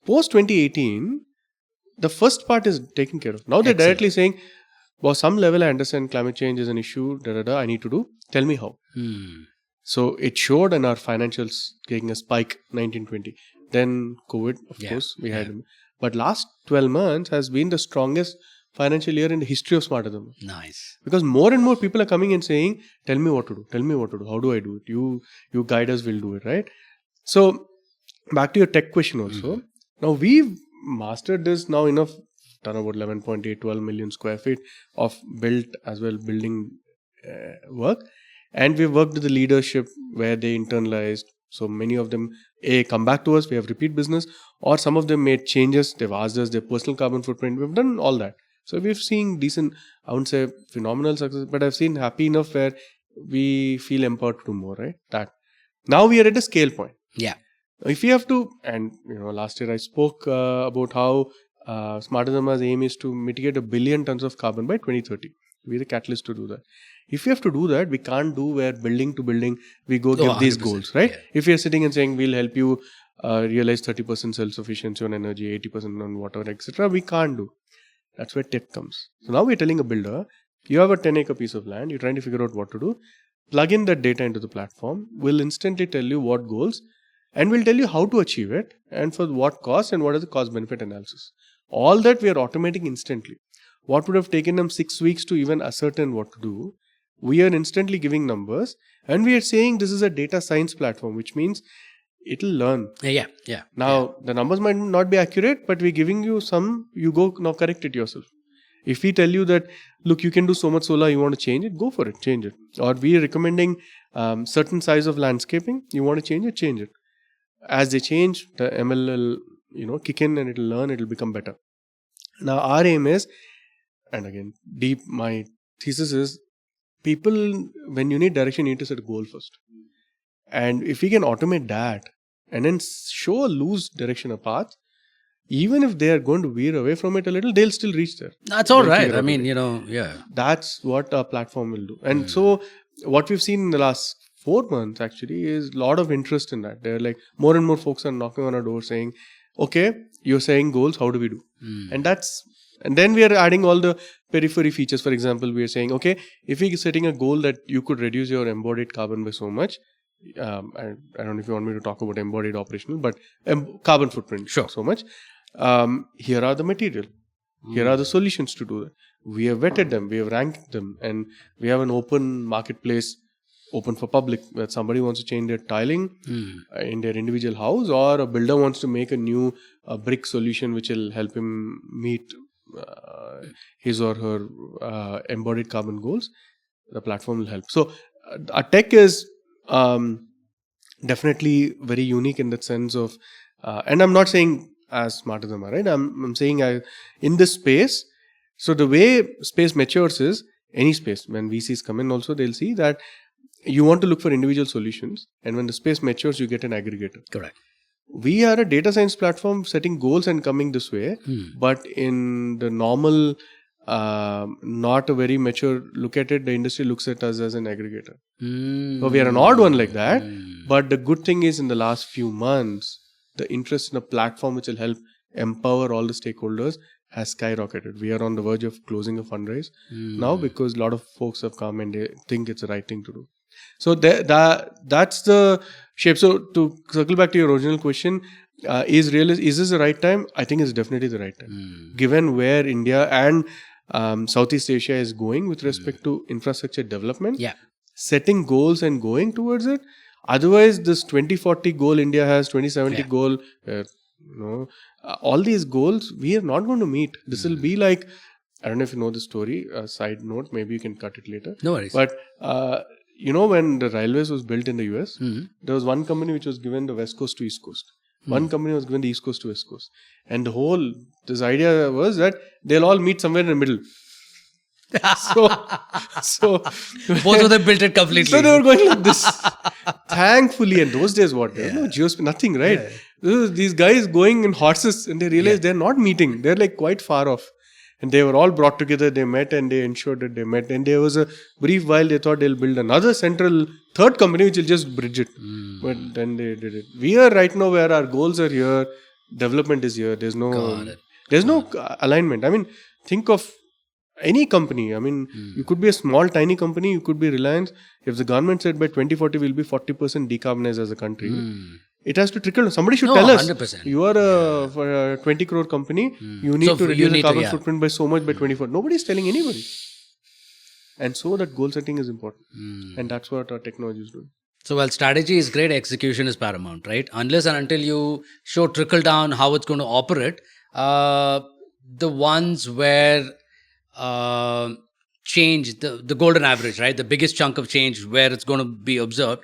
Post 2018, the first part is taken care of. Now they're directly saying, well, some level I understand climate change is an issue, I need to do. Tell me how. So it showed in our financials taking a spike 1920. Then COVID, of course, we had. But last 12 months has been the strongest financial year in the history of Smarter Dharma. Nice. Because more and more people are coming and saying, tell me what to do. Tell me what to do. How do I do it? You guide us, we'll do it, right? So back to your tech question also. Now we've mastered this now enough, done about 11.8, 12 million square feet of built as well building work. And we've worked with the leadership where they internalized. So many of them come back to us, we have repeat business, or some of them made changes, they've asked us their personal carbon footprint, we've done all that. So we've seen decent, I wouldn't say phenomenal success, but I've seen happy enough where we feel empowered to do more, right? That. Now we are at a scale point. Yeah. If we have to, and last year I spoke about how Smarter Dharma's aim is to mitigate 1 billion tons of carbon by 2030. We're the catalyst to do that. If we have to do that, we can't do where building to building we go give these goals, right? Yeah. If we are sitting and saying we'll help you realize 30% self-sufficiency on energy, 80% on water, etc., we can't do. That's where tech comes. So now we're telling a builder, you have a 10-acre piece of land, you're trying to figure out what to do, plug in that data into the platform, we'll instantly tell you what goals, and we'll tell you how to achieve it, and for what cost, and what is the cost-benefit analysis. All that we are automating instantly. What would have taken them 6 weeks to even ascertain what to do, we are instantly giving numbers, and we are saying this is a data science platform, which means it'll learn. Yeah. Now, the numbers might not be accurate, but we're giving you some, you go now correct it yourself. If we tell you that, look, you can do so much solar, you want to change it, go for it, change it. Or we are recommending certain size of landscaping, you want to change it, change it. As they change, the ML will, kick in and it'll learn, it'll become better. Now, our aim is, and again, my thesis is, people, when you need direction, you need to set a goal first. And if we can automate that and then show a loose direction, a path, even if they are going to veer away from it a little, they'll still reach there. That's all right. I mean, yeah. That's what our platform will do. And so what we've seen in the last 4 months actually is a lot of interest in that. They're like, more and more folks are knocking on our door saying, okay, you're saying goals, how do we do? And then we are adding all the periphery features. For example, we are saying, okay, if we're setting a goal that you could reduce your embodied carbon by so much, I don't know if you want me to talk about embodied operational, but carbon footprint, sure, so much. Here are the material. Here are the solutions to do that. We have vetted them, we have ranked them, and we have an open marketplace open for public where somebody wants to change their tiling in their individual house, or a builder wants to make a new brick solution which will help him meet his or her embodied carbon goals. The platform will help. So our tech is definitely very unique in that sense of, and I'm not saying as Smarter Dharma, right? I'm saying in this space. So the way space matures is, any space, when VCs come in also, they'll see that you want to look for individual solutions, and when the space matures, you get an aggregator. Correct. We are a data science platform setting goals and coming this way, but in the normal, not a very mature look at it, the industry looks at us as an aggregator. So we are an odd one like that, but the good thing is in the last few months, the interest in a platform which will help empower all the stakeholders has skyrocketed. We are on the verge of closing a fundraise now because a lot of folks have come and they think it's the right thing to do. So that's the shape. So to circle back to your original question, is this the right time? I think it's definitely the right time. Given where India and Southeast Asia is going with respect to infrastructure development, setting goals and going towards it. Otherwise, this 2040 goal India has, 2070 goal, all these goals, we are not going to meet. This will be like, I don't know if you know the story, side note, maybe you can cut it later. No worries. But, when the railways was built in the US, there was one company which was given the West Coast to East Coast. One company was given the East Coast to West Coast. And this idea was that they'll all meet somewhere in the middle. So both of them built it completely. So they were going like this. Thankfully, in those days, what? There was no geospatial, nothing, right? These guys going in horses and they realized they're not meeting. They're like quite far off. And they were all brought together. They met and they ensured that they met. And there was a brief while they thought they'll build another third company which will just bridge it. But then they did it. We are right now where our goals are here. Development is here. There's no alignment. I mean, think of any company. I mean, you could be a small, tiny company. You could be Reliance. If the government said by 2040 we'll be 40% decarbonized as a country, It has to trickle. Somebody should No, tell us. 100%. You are for a 20 crore company. You need So to you reduce the need to, carbon yeah. footprint by so much by 24. Nobody is telling anybody. And so that goal setting is important. And that's what our technology is doing. So while strategy is great, execution is paramount, right? Unless and until you show trickle down how it's going to operate, the ones where change, the golden average, right? The biggest chunk of change where it's going to be observed,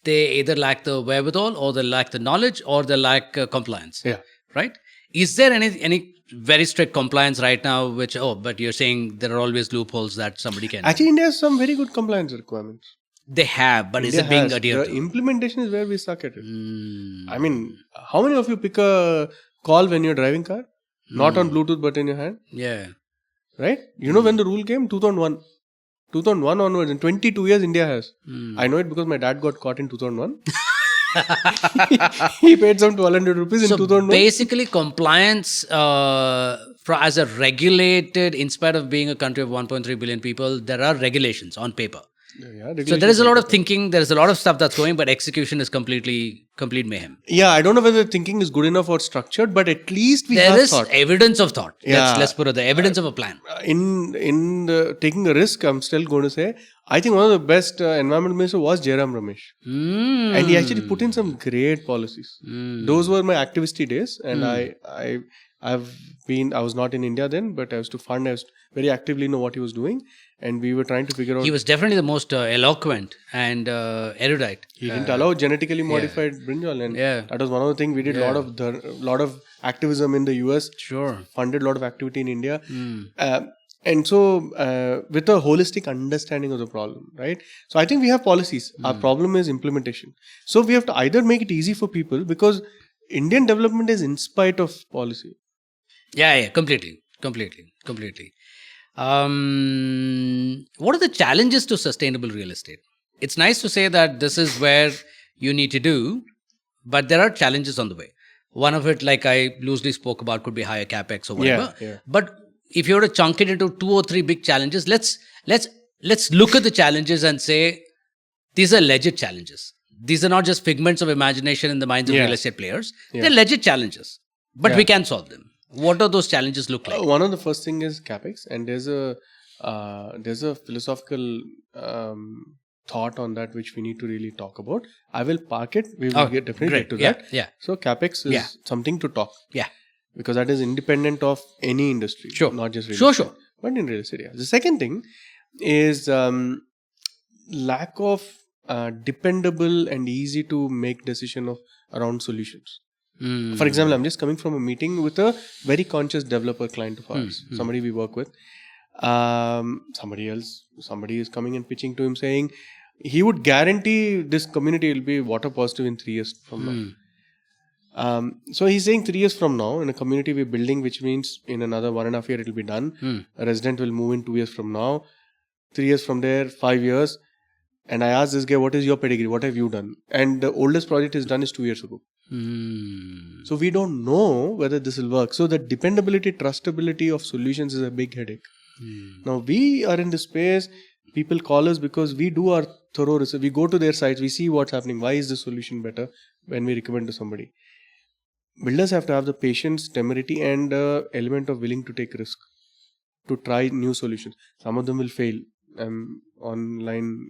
they either lack the wherewithal or they lack the knowledge or they lack compliance. Yeah. Right? Is there any very strict compliance right now, which, but you're saying there are always loopholes that somebody can... Actually, India has some very good compliance requirements. They have, but India is it being has. adhered The to? implementation is where we suck at it. I mean, how many of you pick a call when you're driving car? Not on Bluetooth, but in your hand? Yeah. Right? You know when the rule came? 2001. 2001 onwards. In 22 years, India has. I know it because my dad got caught in 2001. He paid some 1,200 rupees in 2001. Basically, compliance as a regulated, in spite of being a country of 1.3 billion people, there are regulations on paper. Yeah, So there is a lot of thinking, there is a lot of stuff that's going, but execution is complete mayhem. Yeah, I don't know whether thinking is good enough or structured, but at least we There have is thought. evidence of thought. Yeah. Let's put it there. Evidence of a plan. In the taking a risk, I'm still going to say, I think one of the best environment minister was Jairam Ramesh. And he actually put in some great policies. Those were my activist days, and I was not in India then, but I was very actively know what he was doing, and we were trying to figure out. He was definitely the most eloquent and erudite. He didn't allow genetically modified brinjal, and that was one of the things we did. Lot of activism in the US. Sure. Funded a lot of activity in India. And so, with a holistic understanding of the problem, right? So, I think we have policies. Our problem is implementation. So, we have to either make it easy for people, because Indian development is in spite of policy. Yeah, completely. What are the challenges to sustainable real estate? It's nice to say that this is where you need to do, but there are challenges on the way. One of it, like I loosely spoke about, could be higher capex or whatever. Yeah. But if you were to chunk it into 2 or 3 big challenges, let's look at the challenges and say these are legit challenges. These are not just figments of imagination in the minds of real estate players. They're legit challenges, but we can solve them. What do those challenges look like? One of the first thing is capex, and there's a philosophical thought on that which we need to really talk about. I will park it. We will definitely get to that. Yeah. So capex is something to talk. Yeah. Because that is independent of any industry. Sure. Not just real estate. Sure. But in real estate, yeah. The second thing is lack of dependable and easy to make decision around solutions. For example, I'm just coming from a meeting with a very conscious developer client of ours, somebody we work with. Somebody is coming and pitching to him saying he would guarantee this community will be water positive in 3 years from now. So he's saying 3 years from now in a community we're building, which means in another 1.5 years it will be done. A resident will move in 2 years from now, 3 years from there, 5 years. And I asked this guy, what is your pedigree? What have you done? And the oldest project is done is 2 years ago. So we don't know whether this will work. So the dependability, trustability of solutions is a big headache. Now we are in this space. People call us because we do our thorough research. We go to their sites. We see what's happening. Why is the solution better when we recommend to somebody? Builders have to have the patience, temerity, and element of willing to take risk to try new solutions. Some of them will fail. Online,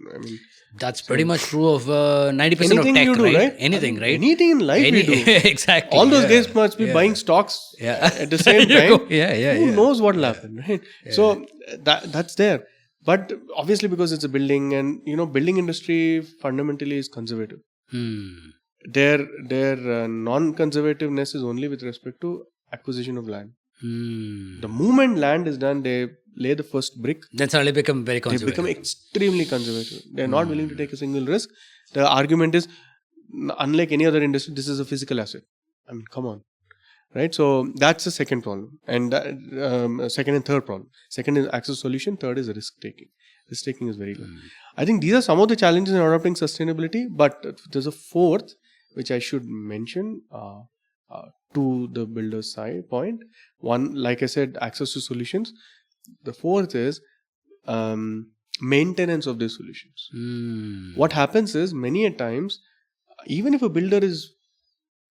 that's pretty much true of 90% of tech, you do, right? Anything, right? Anything in life we do. Exactly. All those guys must be buying stocks at the same time. Who knows what will happen, right? So that's there. But obviously, because it's a building, and building industry fundamentally is conservative. Their non-conservativeness is only with respect to acquisition of land. The moment land is done, they lay the first brick. Then suddenly become very conservative. They become extremely conservative. They're not willing to take a single risk. The argument is, unlike any other industry, this is a physical asset. Come on. Right? So that's the second problem. And second and third problem. Second is access solution. Third is risk taking. Risk taking is very low. I think these are some of the challenges in adopting sustainability. But there's a fourth, which I should mention to the builder's side point. One, like I said, access to solutions. The fourth is maintenance of these solutions. What happens is, many a times, even if a builder is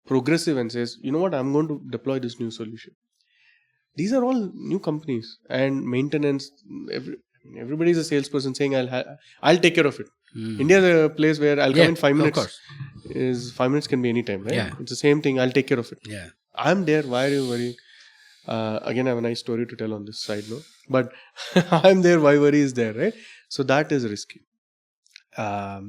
progressive and says, you know what, I'm going to deploy this new solution. These are all new companies and maintenance. Everybody's a salesperson saying, I'll take care of it. India is a place where I'll come in 5 minutes. Of course. 5 minutes can be any time, right? Yeah. It's the same thing. I'll take care of it. Yeah. I'm there. Why are you worrying? Again, I have a nice story to tell on this side, no? But I'm there. Why worry is there, right? So that is risky.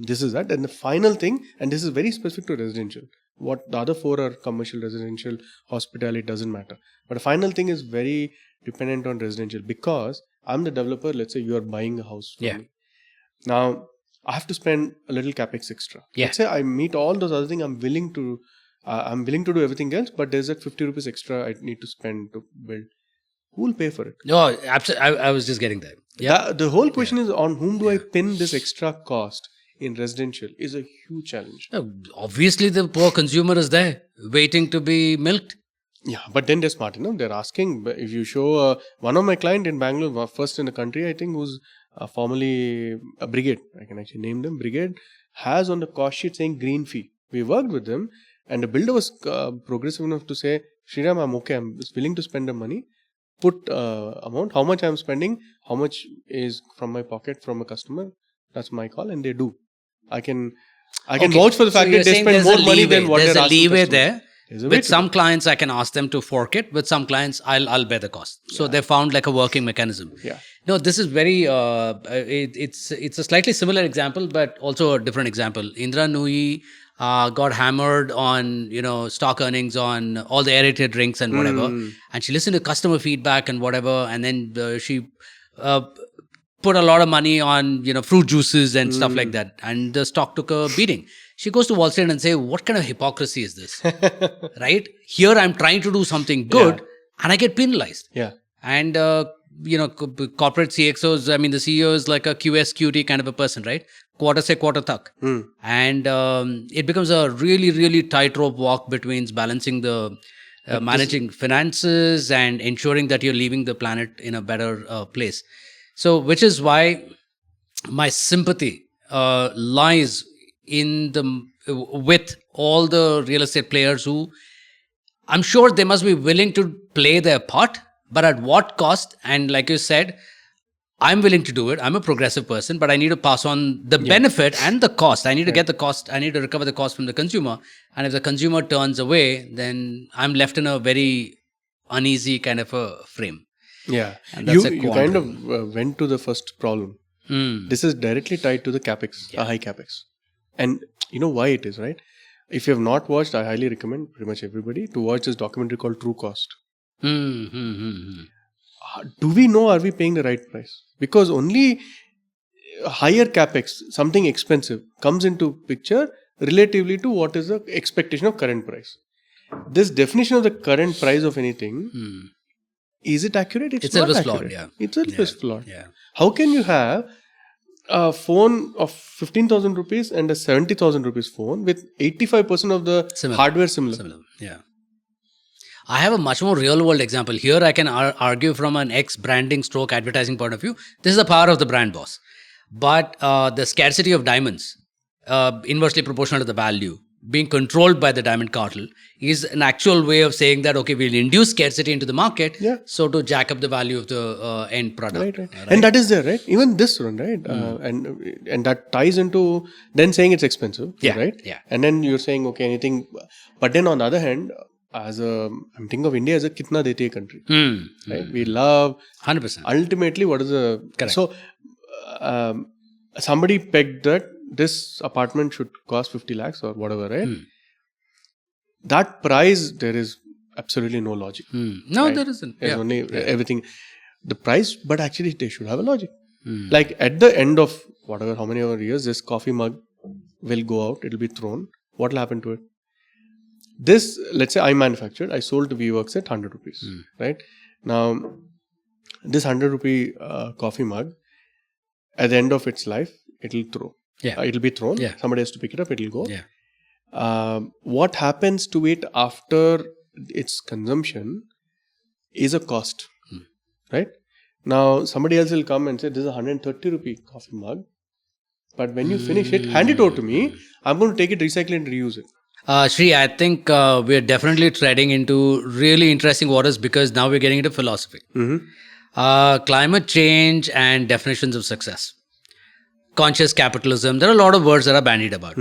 This is that. And the final thing, and this is very specific to residential. What the other 4 are commercial, residential, hospitality, doesn't matter. But the final thing is very dependent on residential, because I'm the developer. Let's say you are buying a house from me. Now, I have to spend a little capex extra. Let's say I meet all those other things. I'm willing to do everything else, but there's that 50 rupees extra I need to spend to build. Who will pay for it? No, absolutely. I was just getting there. Yeah. The whole question is, on whom do I pin this extra cost in residential is a huge challenge. Obviously, the poor consumer is there waiting to be milked. Yeah, but then they're smart enough. They're asking. If you show one of my client in Bangalore, first in the country, I think, who's formerly a Brigade, I can actually name them, Brigade, has on the cost sheet saying green fee. We worked with them, and the builder was progressive enough to say, Sriram, I'm okay, I'm willing to spend the money, put amount, how much I'm spending, how much is from my pocket, from a customer, that's my call, and they do. I can vouch for the fact that they spend more money than what they're asking. There's a leeway there. With some clients, I can ask them to fork it. With some clients, I'll bear the cost. So they found like a working mechanism. Yeah. No, this is very. It's a slightly similar example, but also a different example. Indra Nooyi got hammered on stock earnings on all the aerated drinks and whatever, and she listened to customer feedback and whatever, and then she put a lot of money on fruit juices and stuff like that, and the stock took a beating. She goes to Wall Street and say, what kind of hypocrisy is this? Right? Here I'm trying to do something good and I get penalized. Yeah. And, corporate CXOs, I mean, the CEO is like a QS, QT kind of a person, right? Quarter se quarter tak. And it becomes a really, really tightrope walk between balancing the managing finances and ensuring that you're leaving the planet in a better place. So, which is why my sympathy lies with all the real estate players who, I'm sure they must be willing to play their part, but at what cost? And like you said, I'm willing to do it. I'm a progressive person, but I need to pass on the benefit and the cost. I need to get the cost. I need to recover the cost from the consumer. And if the consumer turns away, then I'm left in a very uneasy kind of a frame. Yeah. And that's you kind of went to the first problem. This is directly tied to the capex, a high capex. And you know why it is, right? If you have not watched, I highly recommend pretty much everybody to watch this documentary called True Cost. Do we know, are we paying the right price? Because only higher capex, something expensive, comes into picture relatively to what is the expectation of current price. This definition of the current price of anything, is it accurate? It's not accurate. Flawed, Itself is flawed. Yeah. How can you have a phone of 15,000 rupees and a 70,000 rupees phone with 85% of the hardware similar? Yeah. I have a much more real world example. Here I can argue from an ex-branding stroke advertising point of view. This is the power of the brand boss. But the scarcity of diamonds, inversely proportional to the value, being controlled by the diamond cartel, is an actual way of saying that, okay, we'll induce scarcity into the market, so to jack up the value of the end product. Right. And that is there, right? Even this one, right? And that ties into then saying it's expensive, right? Yeah. And then you're saying, okay, anything. But then on the other hand, I'm thinking of India as a kitna dete hai country. Right? We love 100%. Ultimately, what is the correct? So somebody pegged that this apartment should cost 50 lakhs or whatever, right? That price, there is absolutely no logic. No, right? there isn't. There's only everything. The price, but actually they should have a logic. Like at the end of whatever, how many years, this coffee mug will go out, it'll be thrown. What will happen to it? This, let's say I manufactured, I sold to VWorks at 100 rupees, right? Now, this 100 rupee coffee mug, at the end of its life, it'll throw. It'll be thrown. Somebody has to pick it up, it'll go. What happens to it after its consumption is a cost, right? Now, somebody else will come and say, this is a 130 rupee coffee mug. But when you finish it, hand it over to me. I'm going to take it, recycle it and reuse it. Shri, I think we're definitely treading into really interesting waters because now we're getting into philosophy. Climate change and definitions of success. Conscious capitalism. There are a lot of words that are bandied about.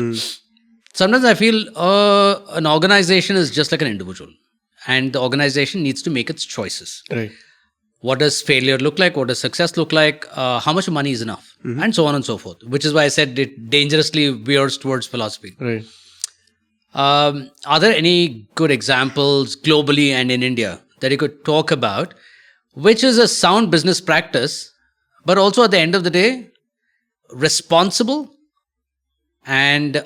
Sometimes I feel an organization is just like an individual, and the organization needs to make its choices. Right. What does failure look like? What does success look like? How much money is enough? And so on and so forth. Which is why I said it dangerously veers towards philosophy. Right. Are there any good examples globally and in India that you could talk about, which is a sound business practice, but also at the end of the day, responsible and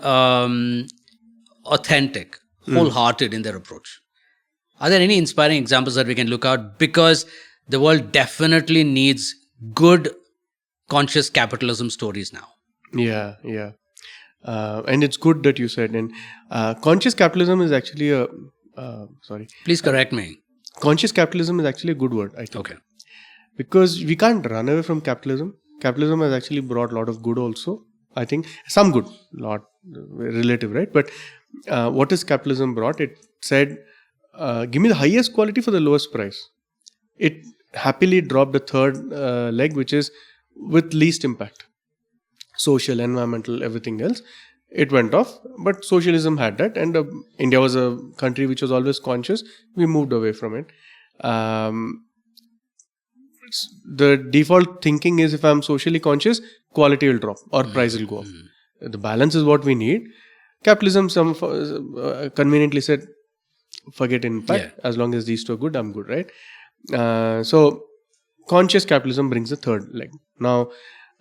authentic, wholehearted in their approach? Are there any inspiring examples that we can look at? Because the world definitely needs good conscious capitalism stories now. Yeah, yeah. And it's good that you said. And conscious capitalism is actually a Please correct me. conscious capitalism is actually a good word, I think. Okay. Because we can't run away from capitalism. Capitalism has actually brought a lot of good also. I think some good, lot relative, right? But what has capitalism brought? It said, give me the highest quality for the lowest price. It happily dropped the third leg, which is with least impact. Social, environmental, everything else. It went off, but socialism had that, and India was a country which was always conscious. We moved away from it. The default thinking is if I'm socially conscious, quality will drop or price will go up. The balance is what we need. Capitalism conveniently said, forget impact. As long as these two are good, I'm good, right? So conscious capitalism brings the third leg. Now,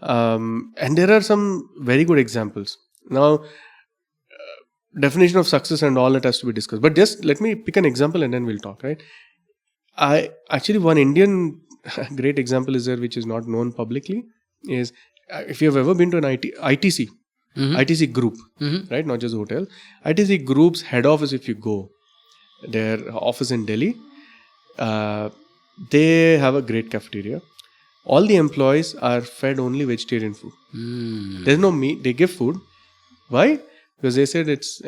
and there are some very good examples. Now, definition of success and all that has to be discussed. But just let me pick an example and then we'll talk, right? One Indian great example is there, which is not known publicly, is if you have ever been to an ITC, ITC group, right? Not just a hotel. ITC group's head office, if you go, their office in Delhi, they have a great cafeteria. All the employees are fed only vegetarian food. There's no meat. They give food. Why? Because they said its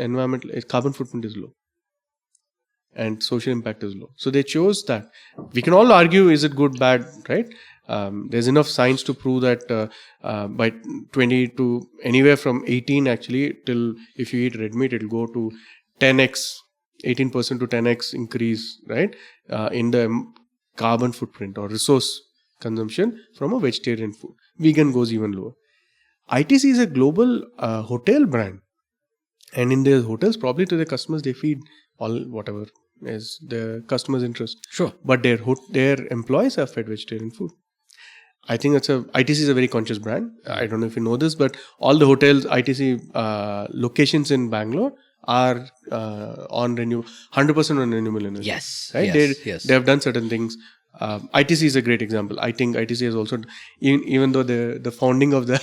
carbon footprint is low and social impact is low. So they chose that. We can all argue, is it good, bad, right? There's enough science to prove that by 20 to anywhere from 18 actually till if you eat red meat, it'll go to 10x, 18% to 10x increase, right? In the carbon footprint or resource consumption from a vegetarian food. Vegan goes even lower. ITC is a global hotel brand, and in their hotels, probably to their customers, they feed all whatever is the customer's interest. Sure. But their employees are fed vegetarian food. I think ITC is a very conscious brand. I don't know if you know this, but all the hotels, ITC locations in Bangalore are on 100% on renewable energy. Yes. Right? Yes. They have done certain things. ITC is a great example. I think ITC has also, even though the founding of the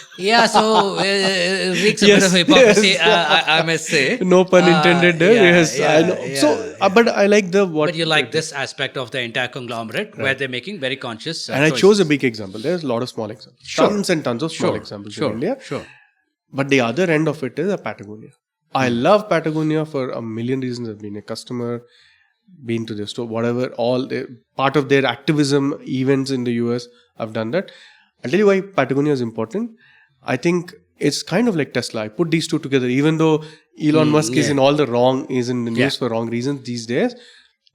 so it reeks a bit of hypocrisy. Yes. I must say. No pun intended there. Yes, I know. Yeah, so, but I like But you like this aspect of the entire conglomerate where they're making very conscious. And I chose a big example. There's a lot of small examples. Tons and tons of small examples in India. Sure. But the other end of it is a Patagonia. I love Patagonia for a million reasons. I've been a customer, been to their store, whatever, part of their activism events in the US, I've done that. I'll tell you why Patagonia is important. I think it's kind of like Tesla. I put these two together, even though Elon Musk is in the news for wrong reasons these days,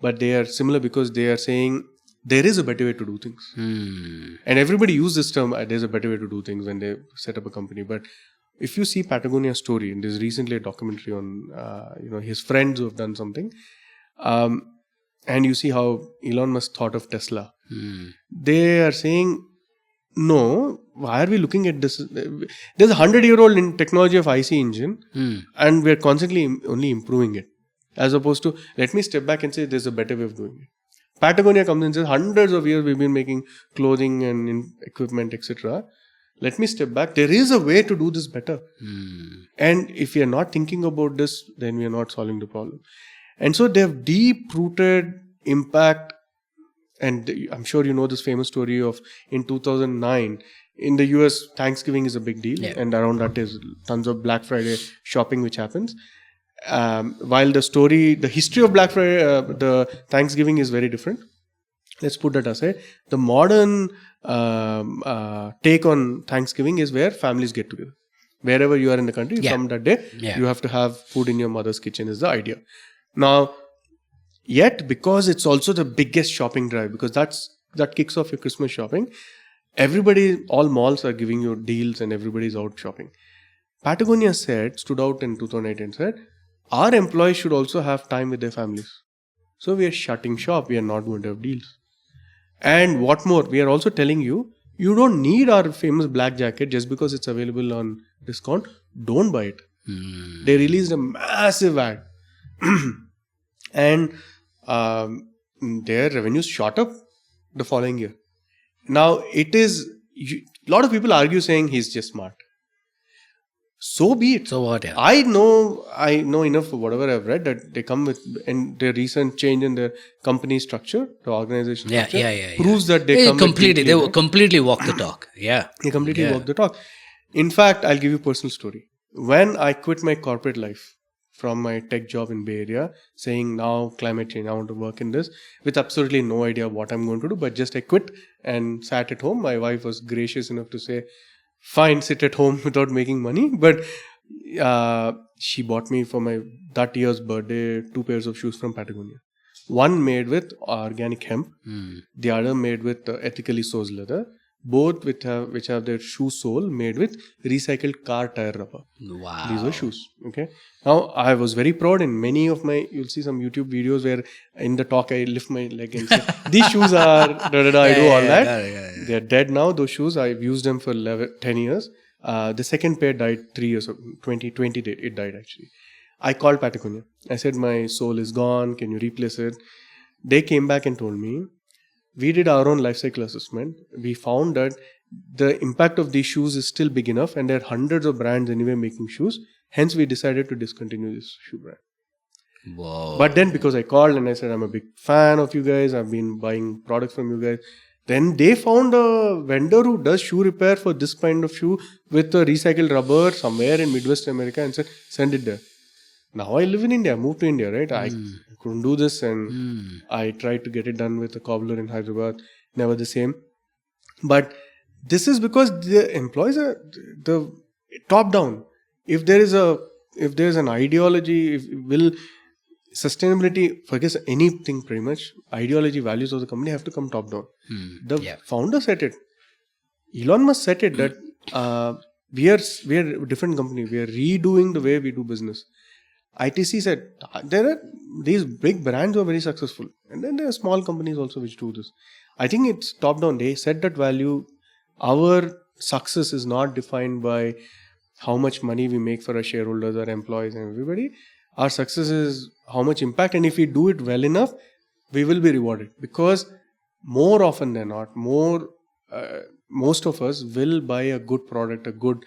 but they are similar because they are saying there is a better way to do things. And everybody uses this term, there's a better way to do things when they set up a company. But if you see Patagonia's story, and there's recently a documentary on his friends who have done something, and you see how Elon Musk thought of Tesla. They are saying, no, why are we looking at this? There's a 100-year-old technology of IC engine, and we're constantly only improving it. As opposed to, let me step back and say there's a better way of doing it. Patagonia comes and says, hundreds of years we've been making clothing and equipment, etc. Let me step back. There is a way to do this better. And if we are not thinking about this, then we are not solving the problem. And so they have deep-rooted impact. And I'm sure you know this famous story of in 2009, in the US, Thanksgiving is a big deal. And around that is tons of Black Friday shopping which happens. while the history of Black Friday, the Thanksgiving is very different. Let's put that aside. The modern take on Thanksgiving is where families get together. Wherever you are in the country, from that day, you have to have food in your mother's kitchen is the idea. Now, yet, because it's also the biggest shopping drive, because that kicks off your Christmas shopping, all malls are giving you deals and everybody's out shopping. Patagonia stood out in 2008 and said, our employees should also have time with their families. So we are shutting shop. We are not going to have deals. And what more, we are also telling you, you don't need our famous black jacket just because it's available on discount. Don't buy it. They released a massive ad. And their revenues shot up the following year. Now, a lot of people argue saying he's just smart. So be it. So what? Yeah. I know enough of whatever I've read that they come with, and their recent change in their company structure, the organization structure, proves that they come completely. They completely walk the talk. Yeah, they completely walk the talk. In fact, I'll give you a personal story. When I quit my corporate life from my tech job in Bay Area, saying now climate change, I want to work in this, with absolutely no idea what I'm going to do, but just I quit and sat at home. My wife was gracious enough to say, fine, sit at home without making money. But she bought me for that year's birthday 2 pairs of shoes from Patagonia. One made with organic hemp, the other made with ethically sourced leather. Both which have their shoe sole made with recycled car tire rubber. Wow. These were shoes. Okay. Now, I was very proud in many of you'll see some YouTube videos where in the talk I lift my leg and say, these shoes are, I do all that. They're dead now, those shoes. I've used them for 10 years. The second pair died 3 years ago. 2020, it died actually. I called Patagonia. I said, my sole is gone. Can you replace it? They came back and told me, we did our own life cycle assessment. We found that the impact of these shoes is still big enough, and there are hundreds of brands anyway making shoes. Hence, we decided to discontinue this shoe brand. Wow. But then, because I called and I said, I'm a big fan of you guys, I've been buying products from you guys. Then they found a vendor who does shoe repair for this kind of shoe with a recycled rubber somewhere in Midwest America and said, send it there. Now I live in India, moved to India, right? I couldn't do this, and I tried to get it done with a cobbler in Hyderabad. Never the same. But this is because the employees are the top down. If there is an ideology, sustainability, forget anything pretty much, ideology, values of the company have to come top down. The founder said it. Elon Musk said it that we are a different company. We are redoing the way we do business. ITC said there are these big brands who are very successful, and then there are small companies also which do this. I think it's top down. They set that value. Our success is not defined by how much money we make for our shareholders, our employees, and everybody. Our success is how much impact, and if we do it well enough, we will be rewarded. Because more often than not, most of us will buy a good product, a good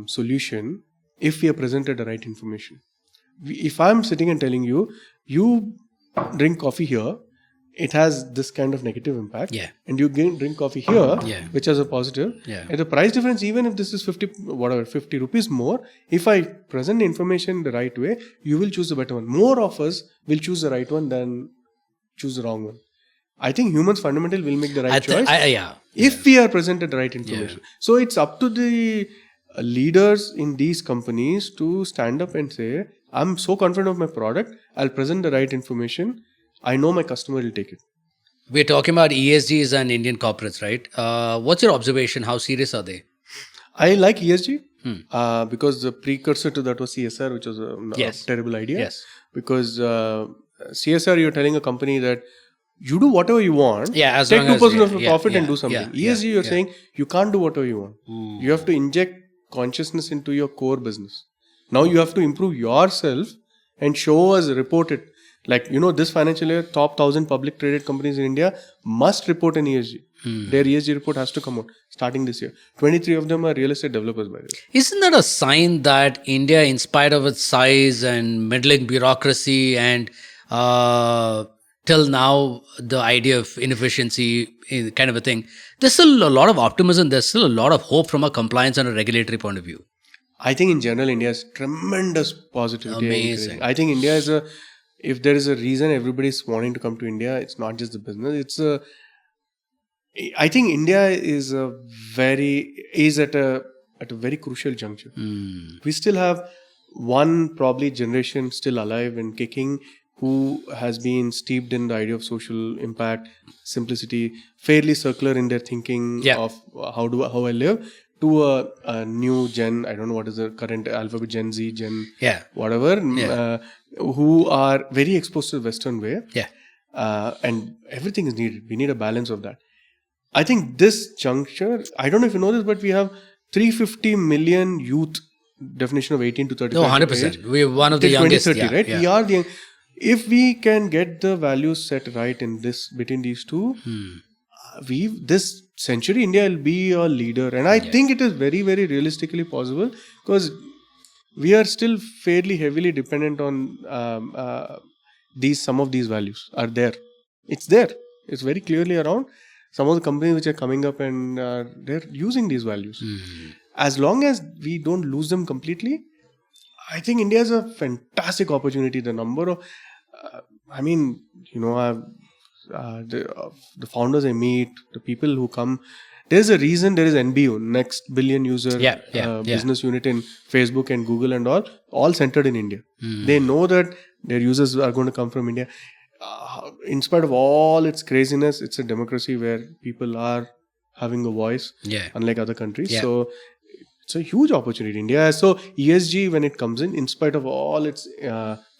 solution, if we are presented the right information. If I'm sitting and telling you, you drink coffee here, it has this kind of negative impact. Yeah. And you drink coffee here, which has a positive. Yeah. And the price difference, even if this is 50 rupees more, if I present the information the right way, you will choose the better one. More of us will choose the right one than choose the wrong one. I think humans fundamentally will make the right choice if we are presented the right information. So it's up to the leaders in these companies to stand up and say, I'm so confident of my product, I'll present the right information. I know my customer will take it. We're talking about ESGs and Indian corporates, right? What's your observation? How serious are they? I like ESG because the precursor to that was CSR, which was a terrible idea. Yes. Because CSR, you're telling a company that you do whatever you want, as take long 2% as, of the profit and do something. ESG, you're saying you can't do whatever you want. You have to inject consciousness into your core business. Now you have to improve yourself and show us, report it. Like, this financial year, top 1,000 public traded companies in India must report an ESG. Their ESG report has to come out starting this year. 23 of them are real estate developers, by the way. Isn't that a sign that India, in spite of its size and meddling bureaucracy and till now the idea of inefficiency kind of a thing, there's still a lot of optimism, there's still a lot of hope from a compliance and a regulatory point of view? I think in general, India has tremendous positivity. Amazing. I think India is if there is a reason everybody's wanting to come to India, it's not just the business. I think India is at a very crucial juncture. We still have one probably generation still alive and kicking who has been steeped in the idea of social impact, simplicity, fairly circular in their thinking of how I live, to a new gen. I don't know what is the current alphabet, Gen Z, whatever, who are very exposed to the Western way. And everything is needed. We need a balance of that. I think this juncture, I don't know if you know this, but we have 350 million youth, definition of 18 to 35. No, 100%. We're one of the youngest. 2030, right? Yeah. We are the young. If we can get the values set right in this, between these two, this century India will be a leader. And I think it is very, very realistically possible, because we are still fairly heavily dependent on some of these values are there. It's there. It's very clearly around. Some of the companies which are coming up and they're using these values. As long as we don't lose them completely, I think India is a fantastic opportunity. The number of, the founders I meet, the people who come, there's a reason there is NBU, Next Billion User business unit in Facebook and Google and all centered in India. They know that their users are going to come from India. In spite of all its craziness, it's a democracy where people are having a voice, unlike other countries. So it's a huge opportunity. India. So ESG, when it comes in spite of all its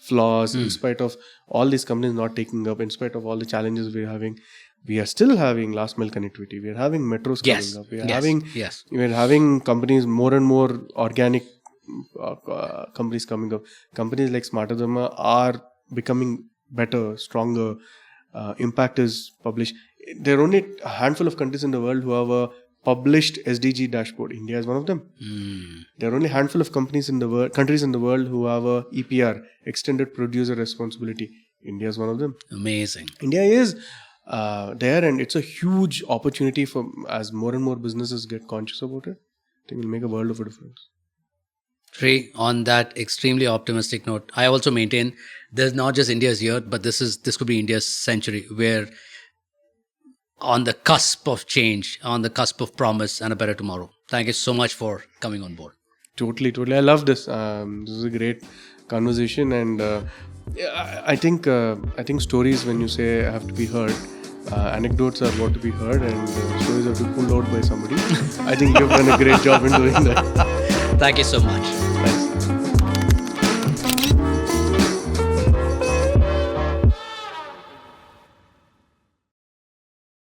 flaws, in spite of all these companies not taking up, in spite of all the challenges we're having, we are still having last mile connectivity. We are having metros coming up. We are having companies, more and more organic companies coming up. Companies like Smarter Dharma are becoming better, stronger. Impact is published. There are only a handful of countries in the world who have a published SDG dashboard. India is one of them. There are only a handful of countries in the world who have a EPR, extended producer responsibility. India is one of them. Amazing. India is there, and it's a huge opportunity for, as more and more businesses get conscious about it, I think it will make a world of a difference. Trey, on that extremely optimistic note, I also maintain there's not just India's year, but this could be India's century. We're on the cusp of change, on the cusp of promise and a better tomorrow. Thank you so much for coming on board. Totally. I love this. This is a great conversation, and I think stories, when you say have to be heard, anecdotes are what to be heard, and stories have to be pulled out by somebody. I think you've done a great job in doing that. Thank you so much. Thanks.